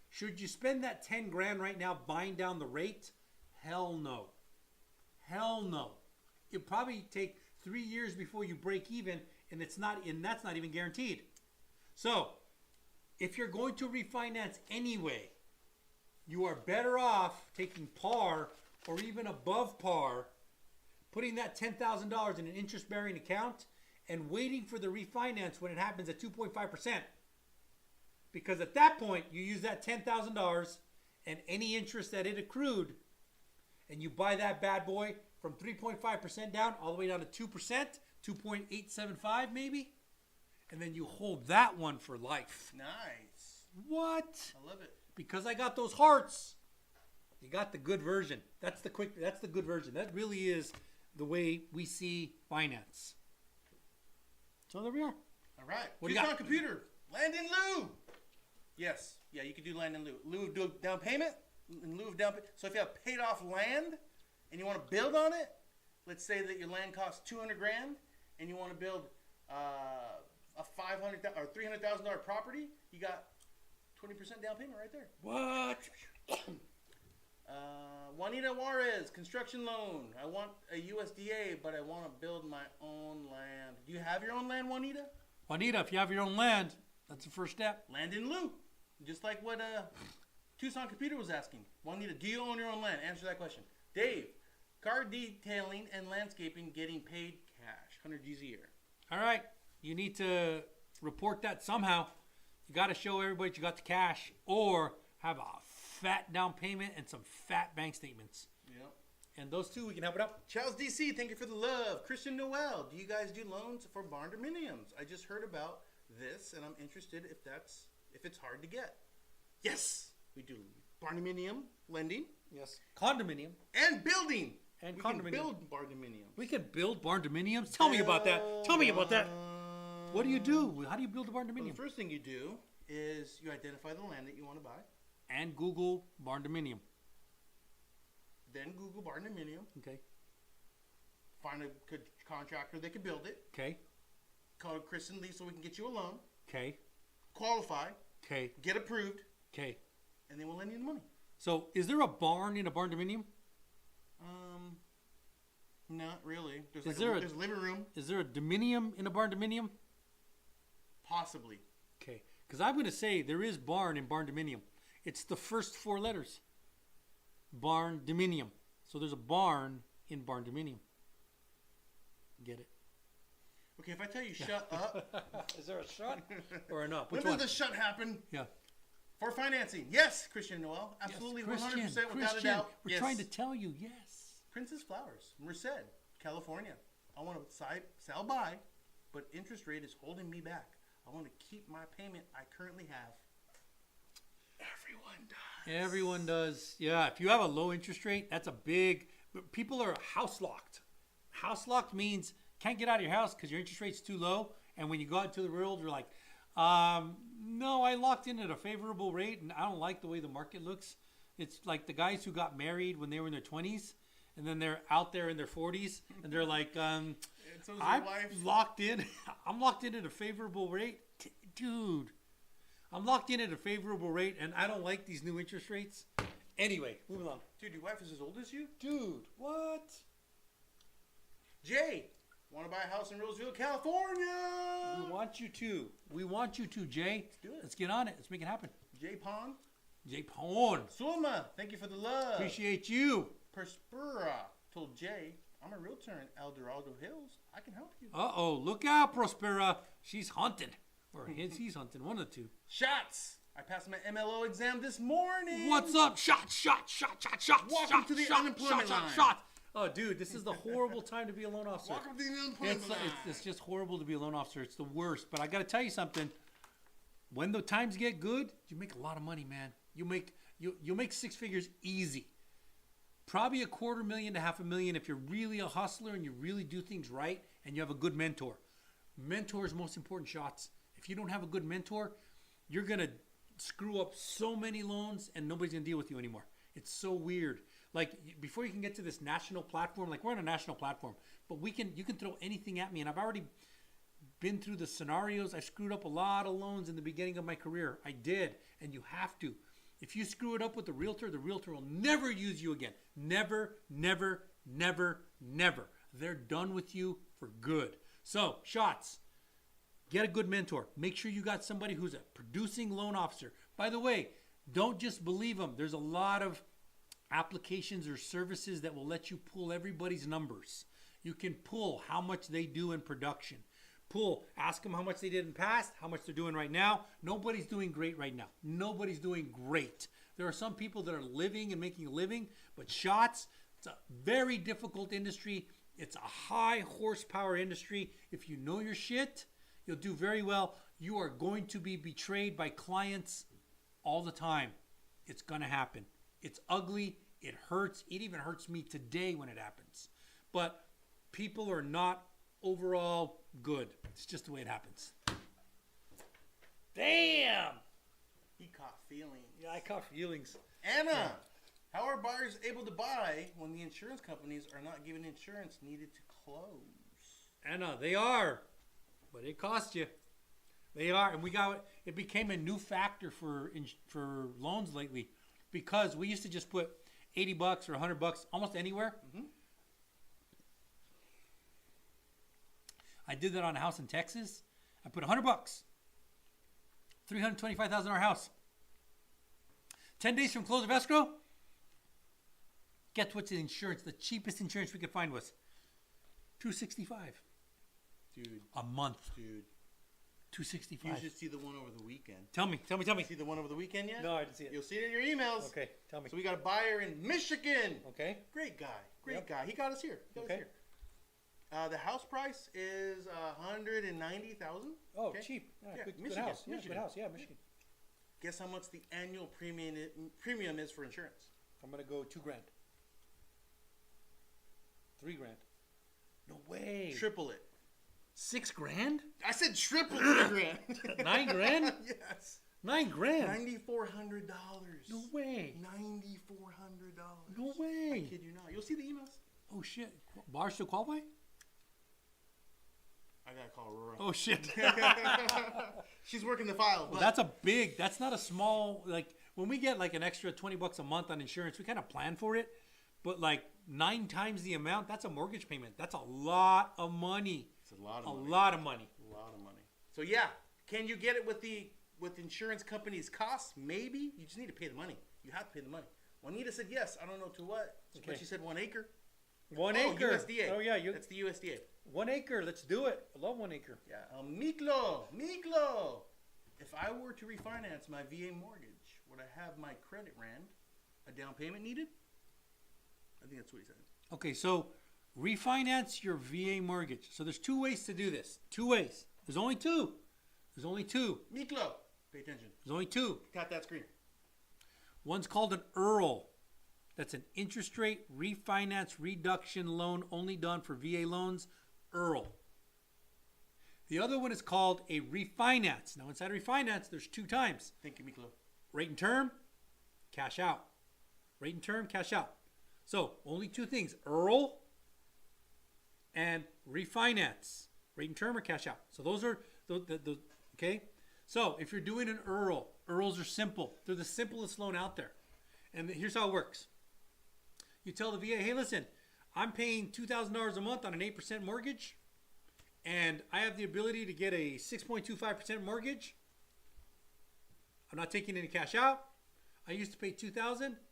Speaker 2: should you spend that 10 grand right now buying down the rate? Hell no. Hell no. It'll probably take 3 years before you break even, and that's not even guaranteed. So, if you're going to refinance anyway, you are better off taking par or even above par, putting that $10,000 in an interest-bearing account and waiting for the refinance when it happens at 2.5%. Because at that point, you use that $10,000 and any interest that it accrued, and you buy that bad boy from 3.5% down all the way down to 2%, 2.875 maybe, and then you hold that one for life.
Speaker 1: Nice.
Speaker 2: What?
Speaker 1: I love it.
Speaker 2: Because I got those hearts. You got the good version. That's the good version. That really is the way we see finance. So there we are.
Speaker 1: All right.
Speaker 2: What do you got?
Speaker 1: Computer. Land in lieu. Yes. Yeah, you can do land in lieu. Lieu of down payment. In lieu of down payment. So if you have paid off land and you want to build on it, let's say that your land costs $200,000 and you want to build a $500,000 or $300,000 property, you got 20% down payment right there.
Speaker 2: What?
Speaker 1: Juanita Juarez, construction loan. I want a USDA, but I want to build my own land. Do you have your own land, Juanita?
Speaker 2: Juanita, if you have your own land, that's the first step.
Speaker 1: Land in lieu. Just like what Tucson Computer was asking. Juanita, do you own your own land? Answer that question. Dave, car detailing and landscaping getting paid cash. 100 G's a year.
Speaker 2: All right. You need to report that somehow. You got to show everybody you got the cash or have a fat down payment and some fat bank statements.
Speaker 1: Yep.
Speaker 2: And those two, we can help it out.
Speaker 1: Charles DC, thank you for the love. Christian Noel, do you guys do loans for barndominiums? I just heard about this, and I'm interested if it's hard to get. Yes, we do barndominium lending.
Speaker 2: Yes. Condominium.
Speaker 1: And building.
Speaker 2: And
Speaker 1: we
Speaker 2: condominium.
Speaker 1: can build barndominiums.
Speaker 2: We can build barndominiums? Tell me about that. Tell me about that. What do you do? How do you build a barndominium?
Speaker 1: Well, the first thing you do is you identify the land that you want to buy.
Speaker 2: And Google barndominium.
Speaker 1: Then Google barndominium.
Speaker 2: Okay.
Speaker 1: Find a good contractor that can build it.
Speaker 2: Okay.
Speaker 1: Call Chris and Lee so we can get you a loan.
Speaker 2: Okay.
Speaker 1: Qualify.
Speaker 2: Okay.
Speaker 1: Get approved.
Speaker 2: Okay.
Speaker 1: And then we'll lend you the money.
Speaker 2: So, is there a barn in a barndominium?
Speaker 1: Not really. There's a living room.
Speaker 2: Is there a dominium in a barndominium?
Speaker 1: Possibly.
Speaker 2: Okay. Because I'm going to say there is barn in barndominium. It's the first 4 letters. barn dominium. So there's a barn in barn dominium. Get it?
Speaker 1: Okay, if I tell you shut up,
Speaker 2: Is there a shut or an up? Which
Speaker 1: when
Speaker 2: one?
Speaker 1: does the shut happen?
Speaker 2: Yeah.
Speaker 1: For financing, yes, Christian Noel, absolutely,
Speaker 2: Yes,
Speaker 1: 100% without a doubt.
Speaker 2: We're
Speaker 1: Yes.
Speaker 2: trying to tell you, yes.
Speaker 1: Princess Flowers, Merced, California. I want to sell by, but interest rate is holding me back. I want to keep my payment I currently have. Everyone does.
Speaker 2: Everyone does. Yeah, if you have a low interest rate, that's a big. People are house locked. House locked means can't get out of your house because your interest rate's too low. And when you go out into the world, you're like, no, I locked in at a favorable rate, and I don't like the way the market looks. It's like the guys who got married when they were in their 20s, and then they're out there in their 40s, and they're like, I'm locked in. I'm locked in at a favorable rate, dude. I'm locked in at a favorable rate, and I don't like these new interest rates. Anyway, moving on.
Speaker 1: Dude, your wife is as old as you?
Speaker 2: Dude, what?
Speaker 1: Jay, want to buy a house in Roseville, California?
Speaker 2: We want you to. We want you to, Jay.
Speaker 1: Let's do it.
Speaker 2: Let's get on it. Let's make it happen.
Speaker 1: Jay Pong.
Speaker 2: Jay Pone.
Speaker 1: Sulma, thank you for the love.
Speaker 2: Appreciate you.
Speaker 1: Perspera told Jay, I'm a realtor in El Dorado Hills. I can help you.
Speaker 2: Uh-oh. Look out, Prospera. She's hunting. Or he's hunting. One of the two.
Speaker 1: Shots. I passed my MLO exam this morning.
Speaker 2: What's up? Shot.
Speaker 1: Welcome to the unemployment line.
Speaker 2: Shot. Oh, dude, this is the horrible time to be a loan officer.
Speaker 1: Welcome to the unemployment line.
Speaker 2: It's just horrible to be a loan officer. It's the worst. But I got to tell you something. When the times get good, you make a lot of money, man. You make six figures easy. Probably $250,000 to $500,000 if you're really a hustler and you really do things right and you have a good mentor. Mentor is most important, Shots. If you don't have a good mentor, you're going to screw up so many loans and nobody's going to deal with you anymore. It's so weird. Like before you can get to this national platform, like we're on a national platform, but you can throw anything at me, and I've already been through the scenarios. I screwed up a lot of loans in the beginning of my career. I did, and you have to. If you screw it up with the realtor will never use you again. Never, never, never, never. They're done with you for good. So, Shots. Get a good mentor. Make sure you got somebody who's a producing loan officer. By the way, don't just believe them. There's a lot of applications or services that will let you pull everybody's numbers. You can pull how much they do in production. Ask them how much they did in the past, how much they're doing right now. Nobody's doing great right now. Nobody's doing great. There are some people that are living and making a living, but Shots, it's a very difficult industry. It's a high horsepower industry. If you know your shit, you'll do very well. You are going to be betrayed by clients all the time. It's going to happen. It's ugly. It hurts. It even hurts me today when it happens. But people are not overall good. It's just the way it happens. Damn!
Speaker 1: He caught feelings.
Speaker 2: Yeah, I caught feelings.
Speaker 1: Anna, how are buyers able to buy when the insurance companies are not giving insurance needed to close?
Speaker 2: Anna, they are. But it costs you. They are. And it became a new factor for loans lately because we used to just put $80 or $100 almost anywhere. Mm-hmm. I did that on a house in Texas. I put $100, $325,000 house. 10 days from close of escrow. Guess what's the insurance? The cheapest insurance we could find was $265.
Speaker 1: Dude.
Speaker 2: A month.
Speaker 1: Dude.
Speaker 2: $265.
Speaker 1: You should see the one over the weekend.
Speaker 2: Tell me.
Speaker 1: See the one over the weekend yet?
Speaker 2: No, I didn't see it.
Speaker 1: You'll see it in your emails.
Speaker 2: Okay, tell me.
Speaker 1: So we got a buyer in Michigan.
Speaker 2: Okay.
Speaker 1: Great guy. He got us here. The house price is $190,000.
Speaker 2: Oh,
Speaker 1: okay.
Speaker 2: cheap. Yeah, good
Speaker 1: Michigan.
Speaker 2: house. Yeah,
Speaker 1: Michigan.
Speaker 2: good house. Yeah, Michigan.
Speaker 1: Guess how much the annual premium is for insurance?
Speaker 2: I'm gonna go $2,000. $3,000. No way.
Speaker 1: Triple it.
Speaker 2: $6,000?
Speaker 1: I said triple $3,000.
Speaker 2: $9,000?
Speaker 1: Yes.
Speaker 2: $9,000.
Speaker 1: $9,400.
Speaker 2: No way.
Speaker 1: $9,400.
Speaker 2: No way.
Speaker 1: I kid you not. You'll see the emails.
Speaker 2: Oh shit. Bar still qualify?
Speaker 1: I gotta call Aurora.
Speaker 2: Oh shit.
Speaker 1: She's working the file.
Speaker 2: Well, that's not a small, like when we get like an extra $20 a month on insurance, we kind of plan for it. But like 9 times the amount, that's a mortgage payment. That's a lot of money.
Speaker 1: It's a lot of money.
Speaker 2: A lot of money.
Speaker 1: A lot of money. So yeah, can you get it with insurance companies' costs? Maybe. You just need to pay the money. You have to pay the money. Juanita said yes. I don't know to what,
Speaker 2: Okay.
Speaker 1: but she said 1 acre.
Speaker 2: 1
Speaker 1: Oh,
Speaker 2: acre.
Speaker 1: USDA.
Speaker 2: Oh yeah,
Speaker 1: That's the USDA.
Speaker 2: 1 acre. Let's do it. I love 1 acre.
Speaker 1: Yeah. Miklo. If I were to refinance my VA mortgage, would I have my credit ran? A down payment needed? I think that's what he said.
Speaker 2: Okay, so refinance your VA mortgage. So there's 2 ways to do this. 2 ways. There's only 2. There's only 2.
Speaker 1: Miklo, pay attention.
Speaker 2: There's only 2.
Speaker 1: Tap that screen.
Speaker 2: One's called an EARL. That's an interest rate refinance reduction loan only done for VA loans. EARL. The other one is called a refinance. Now inside a refinance, there's 2 times.
Speaker 1: Thank you, Miklo.
Speaker 2: Rate and term, cash out. Rate and term, cash out. So only 2 things, EARL and refinance. Rate and term or cash out. So those are the okay. So if you're doing an EARL, EARLs are simple. They're the simplest loan out there. And here's how it works. You tell the VA, hey, listen, I'm paying $2,000 a month on an 8% mortgage, and I have the ability to get a 6.25% mortgage. I'm not taking any cash out. I used to pay $2,000.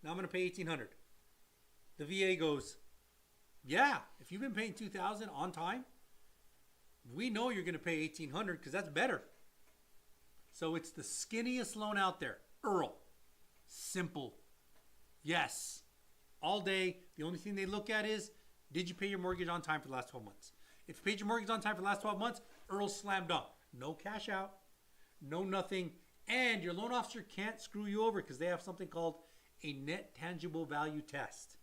Speaker 2: Now I'm going to pay $1,800. The VA goes, yeah, if you've been paying $2,000 on time, we know you're going to pay $1,800 because that's better. So it's the skinniest loan out there. EARL. Simple. Yes. All day. The only thing they look at is, did you pay your mortgage on time for the last 12 months? If you paid your mortgage on time for the last 12 months, EARL's slam dunk. No cash out. No nothing. And your loan officer can't screw you over because they have something called a net tangible value test.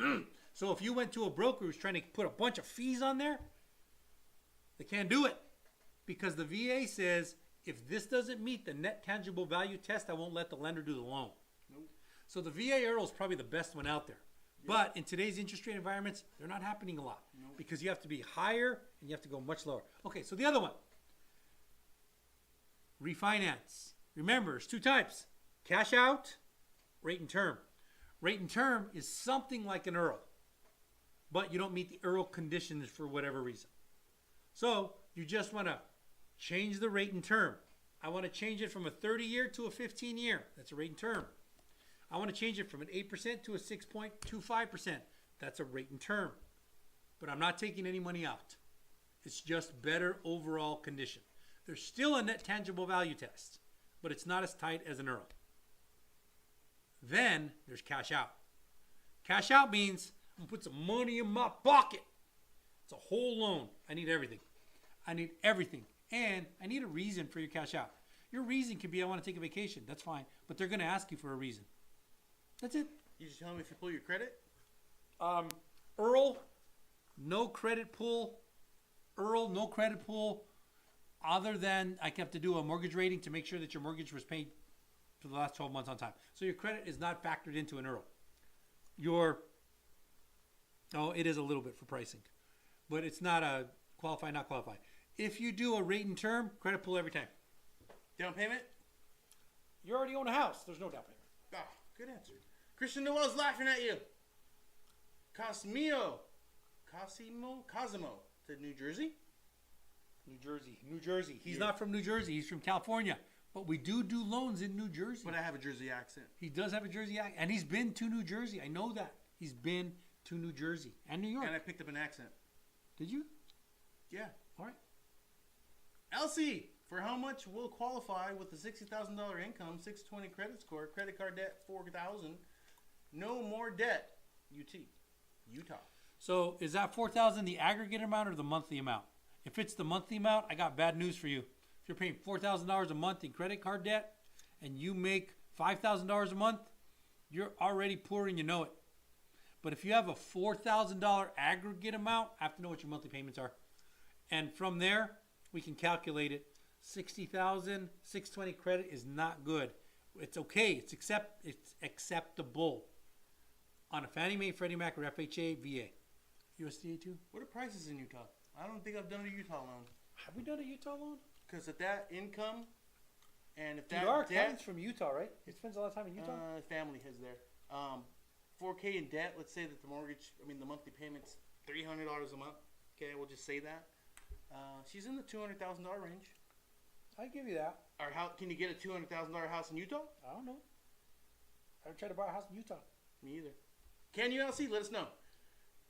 Speaker 2: Mm-hmm. So if you went to a broker who's trying to put a bunch of fees on there, they can't do it because the VA says, if this doesn't meet the net tangible value test, I won't let the lender do the loan.
Speaker 1: Nope.
Speaker 2: So the VA EARL is probably the best one out there. Yep. But in today's interest rate environments, they're not happening a lot.
Speaker 1: Nope.
Speaker 2: Because you have to be higher and you have to go much lower. Okay, so the other one, refinance. Remember, there's 2 types. Cash out, rate and term. Rate and term is something like an EARL, but you don't meet the EARL conditions for whatever reason. So you just want to change the rate and term. I want to change it from a 30-year to a 15-year. That's a rate and term. I want to change it from an 8% to a 6.25%. That's a rate and term. But I'm not taking any money out. It's just better overall condition. There's still a net tangible value test, but it's not as tight as an EARL. Then there's cash out. Cash out means I'm going to put some money in my pocket. It's a whole loan. I need everything. I need everything. And I need a reason for your cash out. Your reason could be I want to take a vacation. That's fine. But they're going to ask you for a reason. That's it.
Speaker 1: You just tell me if you pull your credit?
Speaker 2: EARL, no credit pull. EARL, no credit pull. Other than I have to do a mortgage rating to make sure that your mortgage was paid for the last 12 months on time. So your credit is not factored into an EARL. It is a little bit for pricing. But it's not a qualify, not qualify. If you do a rate and term, credit pull every time.
Speaker 1: Down payment?
Speaker 2: You already own a house. There's no down payment.
Speaker 1: Ah, good answer. Christian Noel's laughing at you. Cosimo to New Jersey.
Speaker 2: New Jersey. He's not from New Jersey. He's from California. But we do loans in New Jersey.
Speaker 1: But I have a Jersey accent.
Speaker 2: He does have a Jersey accent. And he's been to New Jersey. I know that. He's been to New Jersey and New York.
Speaker 1: And I picked up an accent.
Speaker 2: Did you?
Speaker 1: Yeah.
Speaker 2: All right.
Speaker 1: Elsie, for how much will qualify with a $60,000 income, 620 credit score, credit card debt $4,000, no more debt, Utah.
Speaker 2: So is that $4,000 the aggregate amount or the monthly amount? If it's the monthly amount, I got bad news for you. If you're paying $4,000 a month in credit card debt and you make $5,000 a month, you're already poor and you know it. But if you have a $4,000 aggregate amount, I have to know what your monthly payments are. And from there, we can calculate it. 60,000, 620 credit is not good. It's okay. It's acceptable on a Fannie Mae, Freddie Mac, or FHA, VA. USDA too?
Speaker 1: What are prices in Utah? I don't think I've done a Utah loan.
Speaker 2: Have we done a Utah loan?
Speaker 1: Because at that income, and if that
Speaker 2: Our
Speaker 1: debt,
Speaker 2: client's from Utah, right? He spends a lot of time in Utah.
Speaker 1: family is there. 4K in debt. Let's say that the monthly payment's $300 a month. Okay, we'll just say that. She's in the $200,000 range.
Speaker 2: I give you that.
Speaker 1: Or how can you get a $200,000 house in Utah?
Speaker 2: I don't know. I tried to buy a house in Utah.
Speaker 1: Me either. Can you LC? Let us know.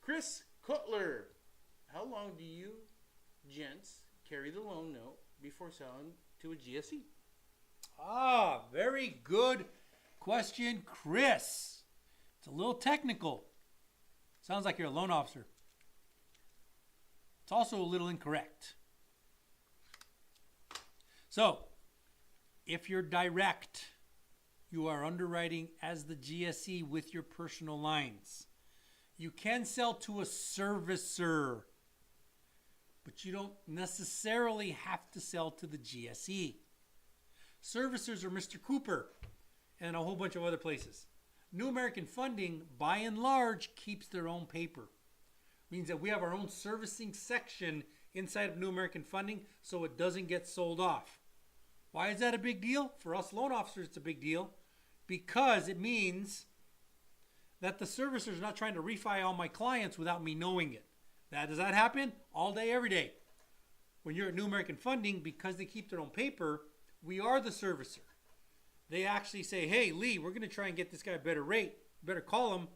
Speaker 1: Chris Cutler. How long do you gents carry the loan note before selling to a GSE?
Speaker 2: Ah, very good question, Chris. It's a little technical. Sounds like you're a loan officer. It's also a little incorrect. So, if you're direct, you are underwriting as the GSE with your personal lines. You can sell to a servicer, but you don't necessarily have to sell to the GSE. Servicers are Mr. Cooper and a whole bunch of other places. New American Funding, by and large, keeps their own paper. Means that we have our own servicing section inside of New American Funding so it doesn't get sold off. Why is that a big deal? For us loan officers, it's a big deal because it means that the servicer is not trying to refi all my clients without me knowing it. Does that happen? All day, every day. When you're at New American Funding, because they keep their own paper, we are the servicer. They actually say, hey, Lee, we're going to try and get this guy a better rate. Better call him,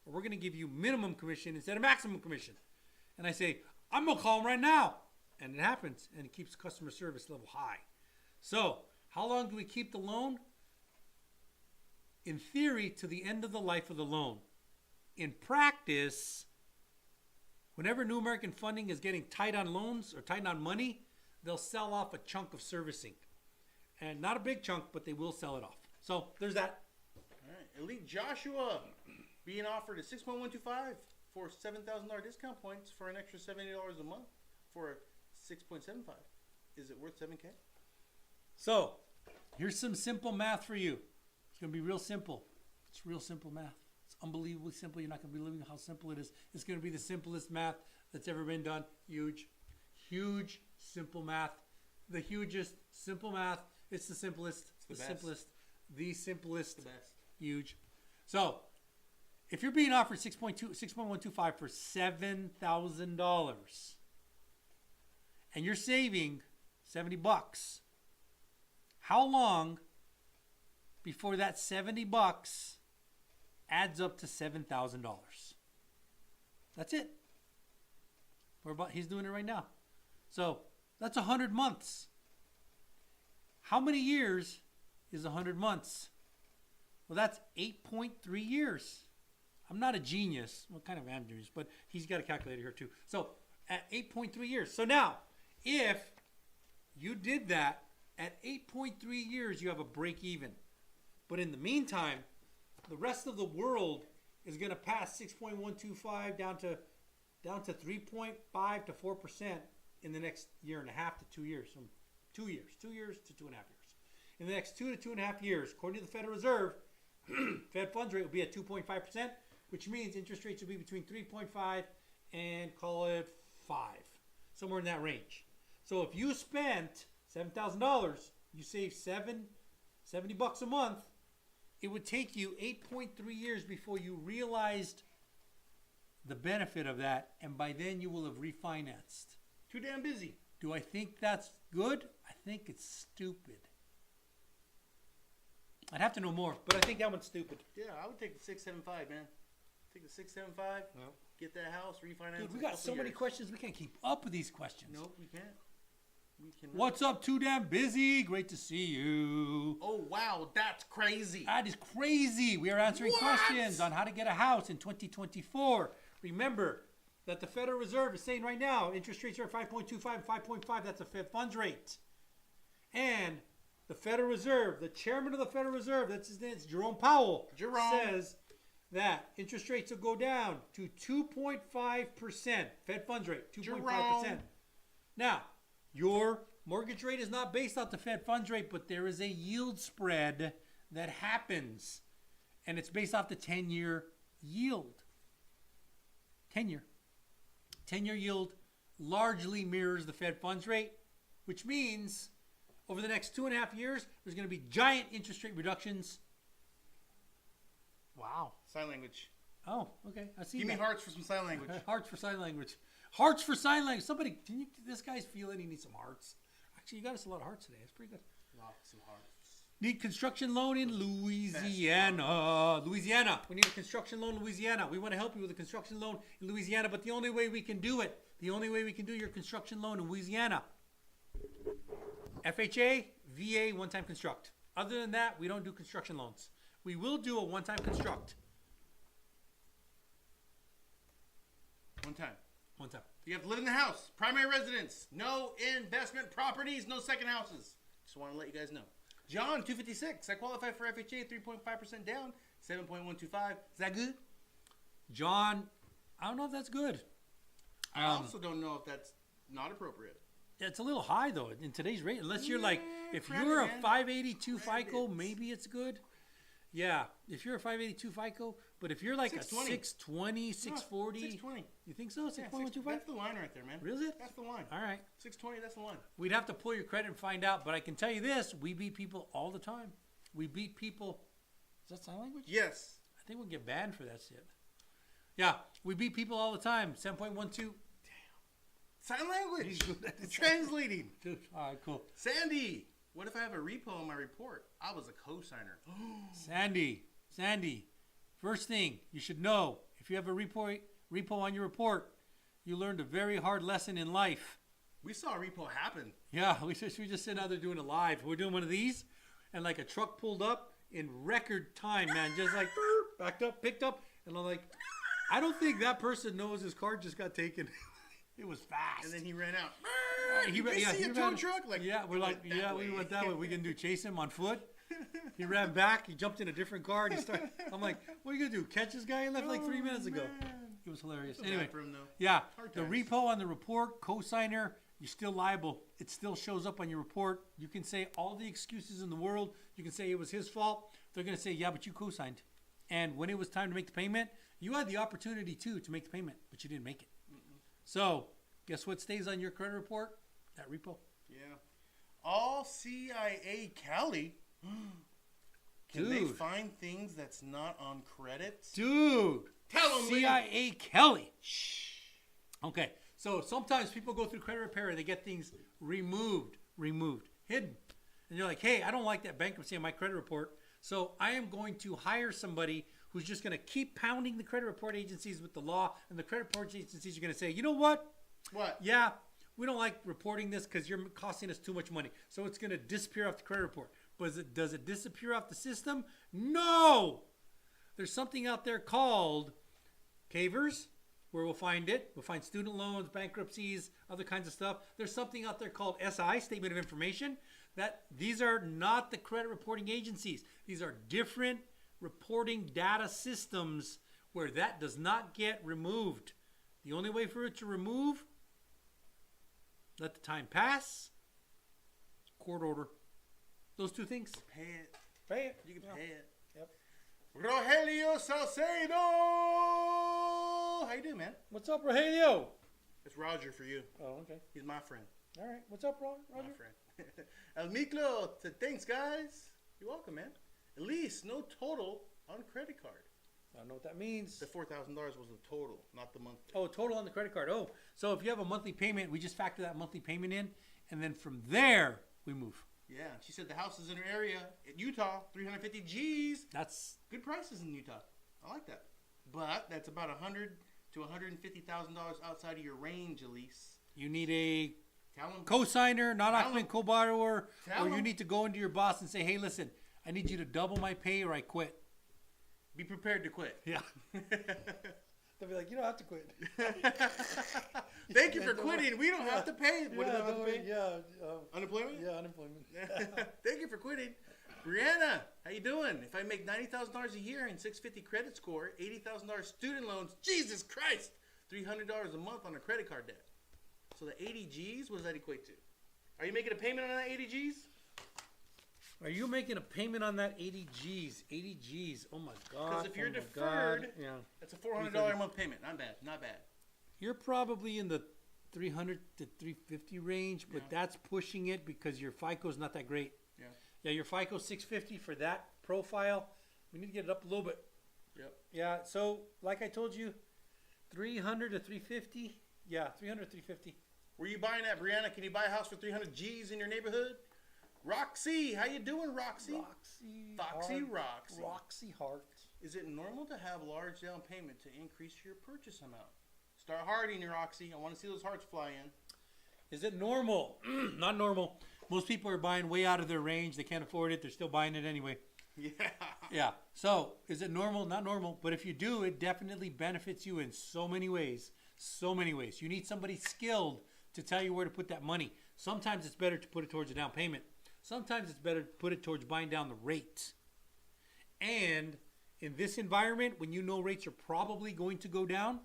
Speaker 2: or we're going to give you minimum commission instead of maximum commission. And I say, I'm going to call him right now. And it happens, and it keeps customer service level high. So, how long do we keep the loan? In theory, to the end of the life of the loan. In practice, whenever New American Funding is getting tight on loans or tight on money, they'll sell off a chunk of servicing. And not a big chunk, but they will sell it off. So, there's that.
Speaker 1: All right. Elite Joshua being offered a 6.125 for $7,000 discount points for an extra $70 a month for 6.75. Is it worth $7K?
Speaker 2: So, here's some simple math for you. It's going to be real simple. It's real simple math. It's unbelievably simple. You're not going to believe how simple it is. It's going to be the simplest math that's ever been done. Huge, simple math. The hugest, simple math. It's the simplest, the simplest, the simplest, the best. Huge. So, if you're being offered 6.125 for $7,000 and you're saving $70, how long before that $70 adds up to $7,000? That's it. He's doing it right now. So that's 100 months. How many years is 100 months? Well, that's 8.3 years. I'm not a genius. Well, kind of am genius, but he's got a calculator here too. So at 8.3 years. So now, if you did that, at 8.3 years, you have a break even. But in the meantime, the rest of the world is going to pass 6.125 down to 3.5 to 4% in the next year and a half to 2 years. From 2 years to 2.5 years. In the next 2 to 2.5 years, according to the Federal Reserve, Fed funds rate will be at 2.5%, which means interest rates will be between 3.5 and call it 5, somewhere in that range. So if you spent $7,000, you save $70 a month, it would take you 8.3 years before you realized the benefit of that, and by then you will have refinanced.
Speaker 1: Too damn busy.
Speaker 2: Do I think that's good? I think it's stupid. I'd have to know more, but I think that one's stupid.
Speaker 1: Yeah, I would take the 675, man. Take the 675, get that house, refinance.
Speaker 2: Dude, we got so many questions, we can't keep up with these questions.
Speaker 1: Nope, we can't. We cannot.
Speaker 2: What's up, Too Damn Busy? Great to see you.
Speaker 1: Oh, wow, that's crazy.
Speaker 2: That is crazy. We are answering questions on how to get a house in 2024. Remember that the Federal Reserve is saying right now, interest rates are at 5.25, 5.5. That's a Fed funds rate. And the Federal Reserve, the chairman of the Federal Reserve, that's his name, it's Jerome Powell, says that interest rates will go down to 2.5%. Fed funds rate, 2.5%. Now, your mortgage rate is not based off the Fed funds rate, but there is a yield spread that happens. And it's based off the 10-year yield. 10-year. 10-year yield largely mirrors the Fed funds rate, which means over the next 2.5 years, there's going to be giant interest rate reductions. Wow.
Speaker 1: Sign language.
Speaker 2: Oh, okay. I see.
Speaker 1: Give me hearts for some sign language.
Speaker 2: Hearts for sign language. Hearts for sign language. Somebody, this guy's feeling he needs some hearts. Actually, you got us a lot of hearts today. That's pretty good.
Speaker 1: Lots of hearts.
Speaker 2: Need construction loan in Louisiana. Louisiana. We need a construction loan in Louisiana. We want to help you with a construction loan in Louisiana, but the only way we can do it, the only way we can do your construction loan in Louisiana, FHA, VA, one-time construct. Other than that, we don't do construction loans. We will do a one-time construct.
Speaker 1: One time.
Speaker 2: One time.
Speaker 1: You have to live in the house. Primary residence. No investment properties. No second houses. Just want to let you guys know. John, 256. I qualify for FHA, 3.5% down, 7.125. Is that good?
Speaker 2: John, I don't know if that's good.
Speaker 1: I also don't know if that's not appropriate.
Speaker 2: It's a little high, though, in today's rate. Unless you're like, if
Speaker 1: credit,
Speaker 2: you're a
Speaker 1: man.
Speaker 2: 582
Speaker 1: Credit.
Speaker 2: FICO, maybe it's good. Yeah, if you're a 582 FICO, but if you're like
Speaker 1: 620.
Speaker 2: a 620, 640.
Speaker 1: 620.
Speaker 2: You think so?
Speaker 1: Yeah,
Speaker 2: 6.125?
Speaker 1: that's the line right there, man.
Speaker 2: Really?
Speaker 1: That's the line.
Speaker 2: All right.
Speaker 1: 620, that's the line.
Speaker 2: We'd have to pull your credit and find out, but I can tell you this, we beat people all the time. We beat people. Is that sign language?
Speaker 1: Yes.
Speaker 2: I think we'll get banned for that shit. Yeah, we beat people all the time. 7.12.
Speaker 1: Sign language.
Speaker 2: He's good at
Speaker 1: It's translating.
Speaker 2: Dude, all right, cool.
Speaker 1: Sandy, what if I have a repo on my report? I was a co-signer.
Speaker 2: Sandy, first thing you should know, if you have a repo on your report, you learned a very hard lesson in life.
Speaker 1: We saw a repo happen.
Speaker 2: Yeah, we just sitting out there doing it live. We're doing one of these, and like a truck pulled up in record time, man. Just like backed up, picked up, and I'm like, I don't think that person knows his car just got taken. It was fast.
Speaker 1: And then he ran out.
Speaker 2: He
Speaker 1: Did you see a tow truck? Like,
Speaker 2: yeah, we're like,
Speaker 1: went that
Speaker 2: yeah,
Speaker 1: way.
Speaker 2: we went that way. We can do chase him on foot. He ran back. He jumped in a different car. And he started. I'm like, what are you gonna do? Catch this guy? He left like 3 minutes ago.
Speaker 1: Man.
Speaker 2: It was hilarious.
Speaker 1: Feel
Speaker 2: Anyway,
Speaker 1: bad for him, though.
Speaker 2: yeah,
Speaker 1: Hard
Speaker 2: the
Speaker 1: times.
Speaker 2: repo on the report, cosigner, you're still liable. It still shows up on your report. You can say all the excuses in the world. You can say it was his fault. They're gonna say, yeah, but you co-signed. And when it was time to make the payment, you had the opportunity to make the payment, but you didn't make it. So, guess what stays on your credit report? That repo.
Speaker 1: Yeah. All CIA Cali. Can they
Speaker 2: Dude.
Speaker 1: find things that's not on credit?
Speaker 2: Dude.
Speaker 1: Tell 'em, Lee.
Speaker 2: CIA Kelly. Shh. Okay. So sometimes people go through credit repair and they get things removed, hidden. And you're like, hey, I don't like that bankruptcy on my credit report. So I am going to hire somebody who's just going to keep pounding the credit report agencies with the law. And the credit report agencies are going to say, you know what?
Speaker 1: What?
Speaker 2: Yeah, we don't like reporting this because you're costing us too much money. So it's going to disappear off the credit report. But does it disappear off the system? No! There's something out there called cavers, where we'll find it. We'll find student loans, bankruptcies, other kinds of stuff. There's something out there called SI, Statement of Information. That these are not the credit reporting agencies. These are different reporting data systems where that does not get removed. The only way for it to remove, let the time pass, court order. Those two things.
Speaker 1: Pay it.
Speaker 2: Pay it.
Speaker 1: You can
Speaker 2: Yeah.
Speaker 1: pay it.
Speaker 2: Yep.
Speaker 1: Rogelio Salcedo! How you doing, man?
Speaker 2: What's up, Rogelio?
Speaker 1: It's Roger for you.
Speaker 2: Oh, okay.
Speaker 1: He's my friend.
Speaker 2: All right. What's up, Roger?
Speaker 1: My friend. El Miklo said, thanks, guys. You're welcome, man. At least no total on credit card.
Speaker 2: I don't know what that means.
Speaker 1: The $4,000 was the total, not the monthly.
Speaker 2: Oh, total on the credit card. Oh, so if you have a monthly payment, we just factor that monthly payment in, and then from there, we move.
Speaker 1: Yeah, she said the house is in her area in Utah, 350 G's.
Speaker 2: That's
Speaker 1: Good prices in Utah. I like that. But that's about $100,000 to $150,000 outside of your range, Elise.
Speaker 2: you need a
Speaker 1: Tell them.
Speaker 2: co-signer,
Speaker 1: Tell
Speaker 2: non-occupant co-borrower,
Speaker 1: Tell
Speaker 2: or you
Speaker 1: 'em.
Speaker 2: need to go into your boss and say, hey, listen, I need you to double my pay or I quit.
Speaker 1: Be prepared to quit.
Speaker 2: Yeah. They'll be like, you don't have to quit.
Speaker 1: Thank you for quitting. We don't have to pay. What do they have to pay?
Speaker 2: Yeah.
Speaker 1: Unemployment?
Speaker 2: Yeah, unemployment.
Speaker 1: Thank you for quitting. Brianna, how you doing? If I make $90,000 a year and 650 credit score, $80,000 student loans, Jesus Christ, $300 a month on a credit card debt. So the 80 G's, what does that equate to? Are you making a payment on that 80 G's?
Speaker 2: Are you making a payment on that 80 G's? 80 G's. Oh my God.
Speaker 1: Because if you're
Speaker 2: oh my
Speaker 1: deferred,
Speaker 2: God. Yeah.
Speaker 1: that's a $400 a month payment. Not bad. Not bad.
Speaker 2: You're probably in the 300 to 350 range, but
Speaker 1: Yeah.
Speaker 2: that's pushing it because your FICO's not that great.
Speaker 1: Yeah.
Speaker 2: Yeah, your FICO 650 for that profile. We need to get it up a little bit.
Speaker 1: Yep.
Speaker 2: Yeah, so like I told you, 300 to 350. Yeah, 300 to 350.
Speaker 1: Where you buying at, Brianna? Can you buy a house for 300 G's in your neighborhood? Roxy, how you doing, Roxy? Foxy
Speaker 2: Heart.
Speaker 1: Roxy.
Speaker 2: Roxy Heart.
Speaker 1: Is it normal to have large down payment to increase your purchase amount? Start harding, Roxy. I want to see those hearts fly in.
Speaker 2: Is it normal? Not normal. Most people are buying way out of their range. They can't afford it. They're still buying it anyway.
Speaker 1: Yeah.
Speaker 2: Yeah. So, is it normal? Not normal. But if you do, it definitely benefits you in so many ways. So many ways. You need somebody skilled to tell you where to put that money. Sometimes it's better to put it towards a down payment. Sometimes it's better to put it towards buying down the rate. And in this environment, when you know rates are probably going to go down,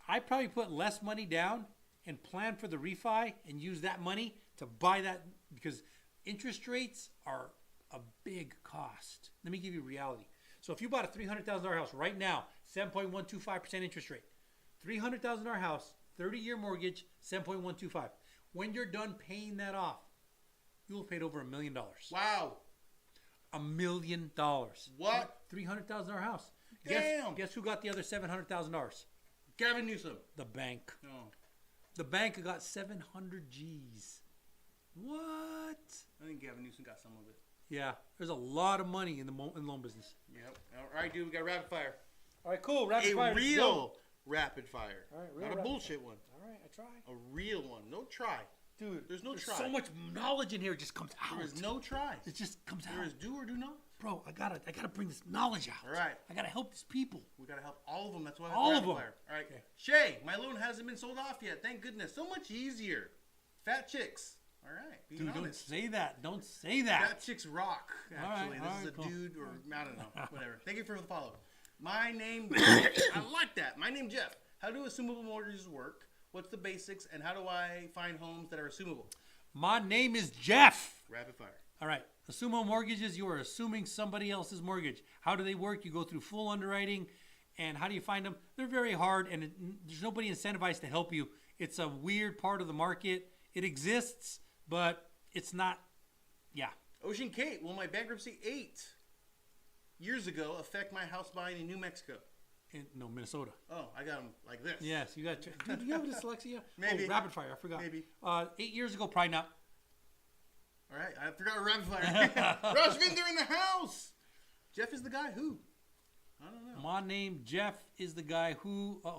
Speaker 2: I probably put less money down and plan for the refi and use that money to buy that, because interest rates are a big cost. Let me give you reality. So if you bought a $300,000 house right now, 7.125% interest rate, $300,000 house, 30-year mortgage, 7.125. When you're done paying that off, you will have paid over $1 million.
Speaker 1: Wow.
Speaker 2: $1 million.
Speaker 1: What?
Speaker 2: $300,000 house.
Speaker 1: Damn.
Speaker 2: Guess who got the other $700,000?
Speaker 1: Gavin Newsom.
Speaker 2: The bank.
Speaker 1: Oh.
Speaker 2: The bank got 700 G's. What?
Speaker 1: I think Gavin Newsom got some of it.
Speaker 2: Yeah, there's a lot of money in the loan business.
Speaker 1: Yep. All right, dude. We got rapid fire.
Speaker 2: All right, cool. Rapid
Speaker 1: A
Speaker 2: fire. Let's
Speaker 1: real
Speaker 2: go.
Speaker 1: rapid fire.
Speaker 2: All right, real
Speaker 1: Not a
Speaker 2: rapid
Speaker 1: bullshit one.
Speaker 2: All right, I try.
Speaker 1: A real one. No try.
Speaker 2: Dude,
Speaker 1: There's no try.
Speaker 2: so much knowledge in here. It just comes out.
Speaker 1: There is no try.
Speaker 2: It just comes
Speaker 1: There
Speaker 2: out.
Speaker 1: is do or do not.
Speaker 2: Bro, I gotta bring this knowledge out.
Speaker 1: All right.
Speaker 2: I gotta help these people.
Speaker 1: We gotta help all of them. That's why
Speaker 2: All
Speaker 1: rapid
Speaker 2: of them.
Speaker 1: fire. All right.
Speaker 2: Okay.
Speaker 1: Shay, my loan hasn't been sold off yet. Thank goodness. So much easier. Fat chicks. All right. Being
Speaker 2: Dude, don't
Speaker 1: honest.
Speaker 2: say that. Don't say that.
Speaker 1: Fat chicks rock.
Speaker 2: All right,
Speaker 1: Actually,
Speaker 2: all
Speaker 1: this is
Speaker 2: right,
Speaker 1: a
Speaker 2: cool.
Speaker 1: dude, or I don't know, whatever. Thank you for the follow. My name. I like that. My name Jeff. How do assumable mortgages work? What's the basics, and how do I find homes that are assumable?
Speaker 2: My name is Jeff.
Speaker 1: Rapid fire.
Speaker 2: All right. Assumo mortgages, you are assuming somebody else's mortgage. How do they work? You go through full underwriting. And how do you find them? They're very hard, and there's nobody incentivized to help you. It's a weird part of the market. It exists, but it's not, yeah.
Speaker 1: Ocean Kate, will my bankruptcy 8 years ago affect my house buying in New Mexico?
Speaker 2: No, Minnesota.
Speaker 1: Oh, I got them like this.
Speaker 2: Yes, you got. Dude, do you have dyslexia?
Speaker 1: Maybe.
Speaker 2: Oh, rapid fire. I forgot.
Speaker 1: Maybe.
Speaker 2: 8 years ago, probably not.
Speaker 1: All right, I forgot rapid fire. Rush Vinder in the house. Jeff is the guy who? I don't know.
Speaker 2: My name Jeff is the guy who.
Speaker 1: Yeah,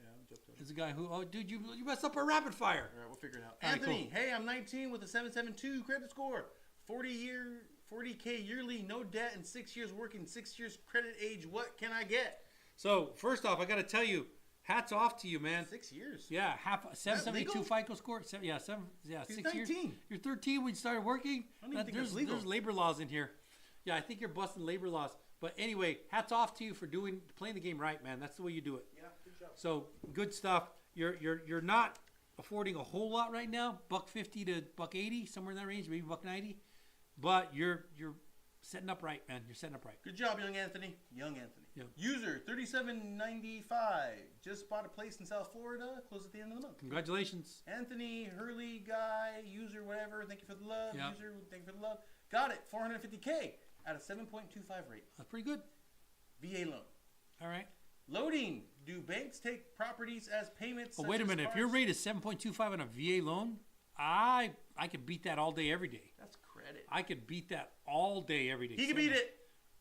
Speaker 1: I'm Jeff.
Speaker 2: Is the guy who. Oh, dude, you messed up our rapid fire.
Speaker 1: All right, we'll figure it out.
Speaker 2: All right,
Speaker 1: Anthony,
Speaker 2: cool.
Speaker 1: hey, I'm 19 with a 772 credit score, 40K yearly, no debt, and 6 years working, 6 years credit age. What can I get?
Speaker 2: So first off, I got to tell you, hats off to you, man.
Speaker 1: 6 years.
Speaker 2: Yeah, 772
Speaker 1: legal?
Speaker 2: FICO score.
Speaker 1: He's
Speaker 2: 6 years.
Speaker 1: 19.
Speaker 2: You're 13 when you started working.
Speaker 1: I don't even think that's legal.
Speaker 2: There's labor laws in here. Yeah, I think you're busting labor laws. But anyway, hats off to you for playing the game right, man. That's the way you do it.
Speaker 1: Yeah, good job.
Speaker 2: So good stuff. You're not affording a whole lot right now, $150 to $180, somewhere in that range, maybe $190. But you're setting up right, man. You're setting up right.
Speaker 1: Good job, young Anthony. Young Anthony.
Speaker 2: Yeah.
Speaker 1: User 3795. Just bought a place in South Florida. Close at the end of the month.
Speaker 2: Congratulations.
Speaker 1: Anthony, Hurley guy, user, whatever. Thank you for the love.
Speaker 2: Yeah.
Speaker 1: User, thank you for the love. Got it. 450K at a 7.25 rate.
Speaker 2: That's pretty good.
Speaker 1: VA loan.
Speaker 2: All right.
Speaker 1: Loading. Do banks take properties as payments?
Speaker 2: Oh,
Speaker 1: such
Speaker 2: wait a
Speaker 1: as
Speaker 2: minute. If
Speaker 1: cars?
Speaker 2: your rate is 7.25 on a VA loan, I could beat that all day, every day.
Speaker 1: That's credit.
Speaker 2: I could beat that all day, every day.
Speaker 1: He can beat it.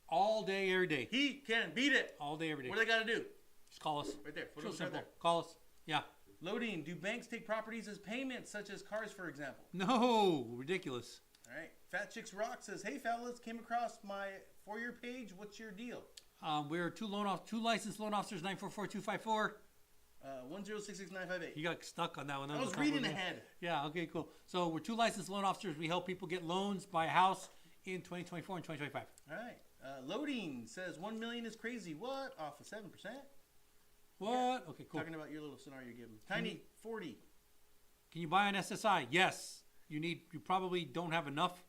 Speaker 2: All day, every day.
Speaker 1: He can beat it.
Speaker 2: All day, every day.
Speaker 1: What do they got to do?
Speaker 2: Just call us.
Speaker 1: Right there.
Speaker 2: Real
Speaker 1: Photos right
Speaker 2: simple.
Speaker 1: there.
Speaker 2: Call us. Yeah.
Speaker 1: Loading. Do banks take properties as payments, such as cars, for example?
Speaker 2: No. Ridiculous.
Speaker 1: All right. Fat Chicks Rock says, hey, fellas, came across my for-your page. What's your deal?
Speaker 2: We're two licensed loan officers, 944-254.
Speaker 1: 1066958.
Speaker 2: You got stuck on that one. That
Speaker 1: I was
Speaker 2: a tough
Speaker 1: reading
Speaker 2: one.
Speaker 1: ahead.
Speaker 2: Yeah, okay, cool. So we're two licensed loan officers. We help people get loans, buy a house in 2024 and 2025.
Speaker 1: All right. Loading says 1 million is crazy. What? Off of 7%?
Speaker 2: What? Okay, cool.
Speaker 1: Talking about your little scenario you're giving. Tiny 40.
Speaker 2: Can you buy an SSI? Yes. You probably don't have enough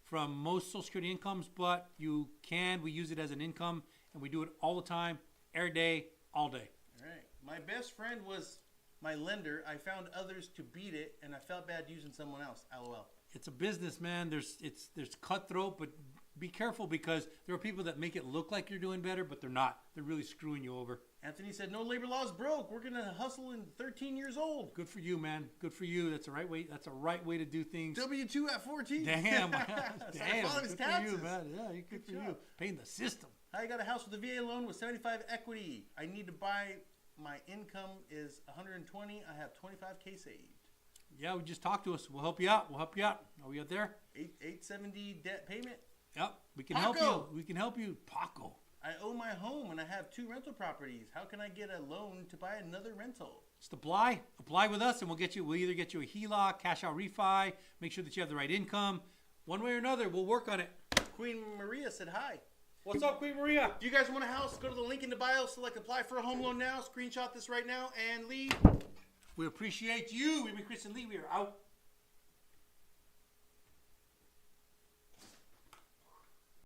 Speaker 2: from most Social Security incomes, but you can. We use it as an income, and we do it all the time, every day, all day.
Speaker 1: All right. My best friend was my lender. I found others to beat it, and I felt bad using someone else. LOL.
Speaker 2: It's a business, man. There's cutthroat, but be careful because there are people that make it look like you're doing better, but they're not. They're really screwing you over.
Speaker 1: Anthony said, no labor laws broke. We're going to hustle in 13 years old.
Speaker 2: Good for you, man. Good for you. That's the right way. That's a right way to do things.
Speaker 1: W-2 at 14.
Speaker 2: Damn.
Speaker 1: Damn.
Speaker 2: Damn. Good for you, man. Yeah, good for
Speaker 1: job.
Speaker 2: you. Paying the system.
Speaker 1: I got a house with a VA loan with 75 equity. I need to buy. My income is 120. I have 25K saved.
Speaker 2: Yeah, just talk to us. We'll help you out. We'll help you out. Are we out there?
Speaker 1: 870 debt payment.
Speaker 2: Yep. We can
Speaker 1: Paco.
Speaker 2: help you. We can help you. Paco.
Speaker 1: I own my home and I have 2 rental properties. How can I get a loan to buy another rental?
Speaker 2: Just apply. Apply with us, and we'll get you. We'll either get you a HELOC, cash out refi. Make sure that you have the right income. One way or another, we'll work on it.
Speaker 1: Queen Maria said hi.
Speaker 2: What's up, Queen Maria?
Speaker 1: Do you guys want a house? Go to the link in the bio, select apply for a home loan now, screenshot this right now, and leave.
Speaker 2: We appreciate you. We've been Chris and Lee. We are out.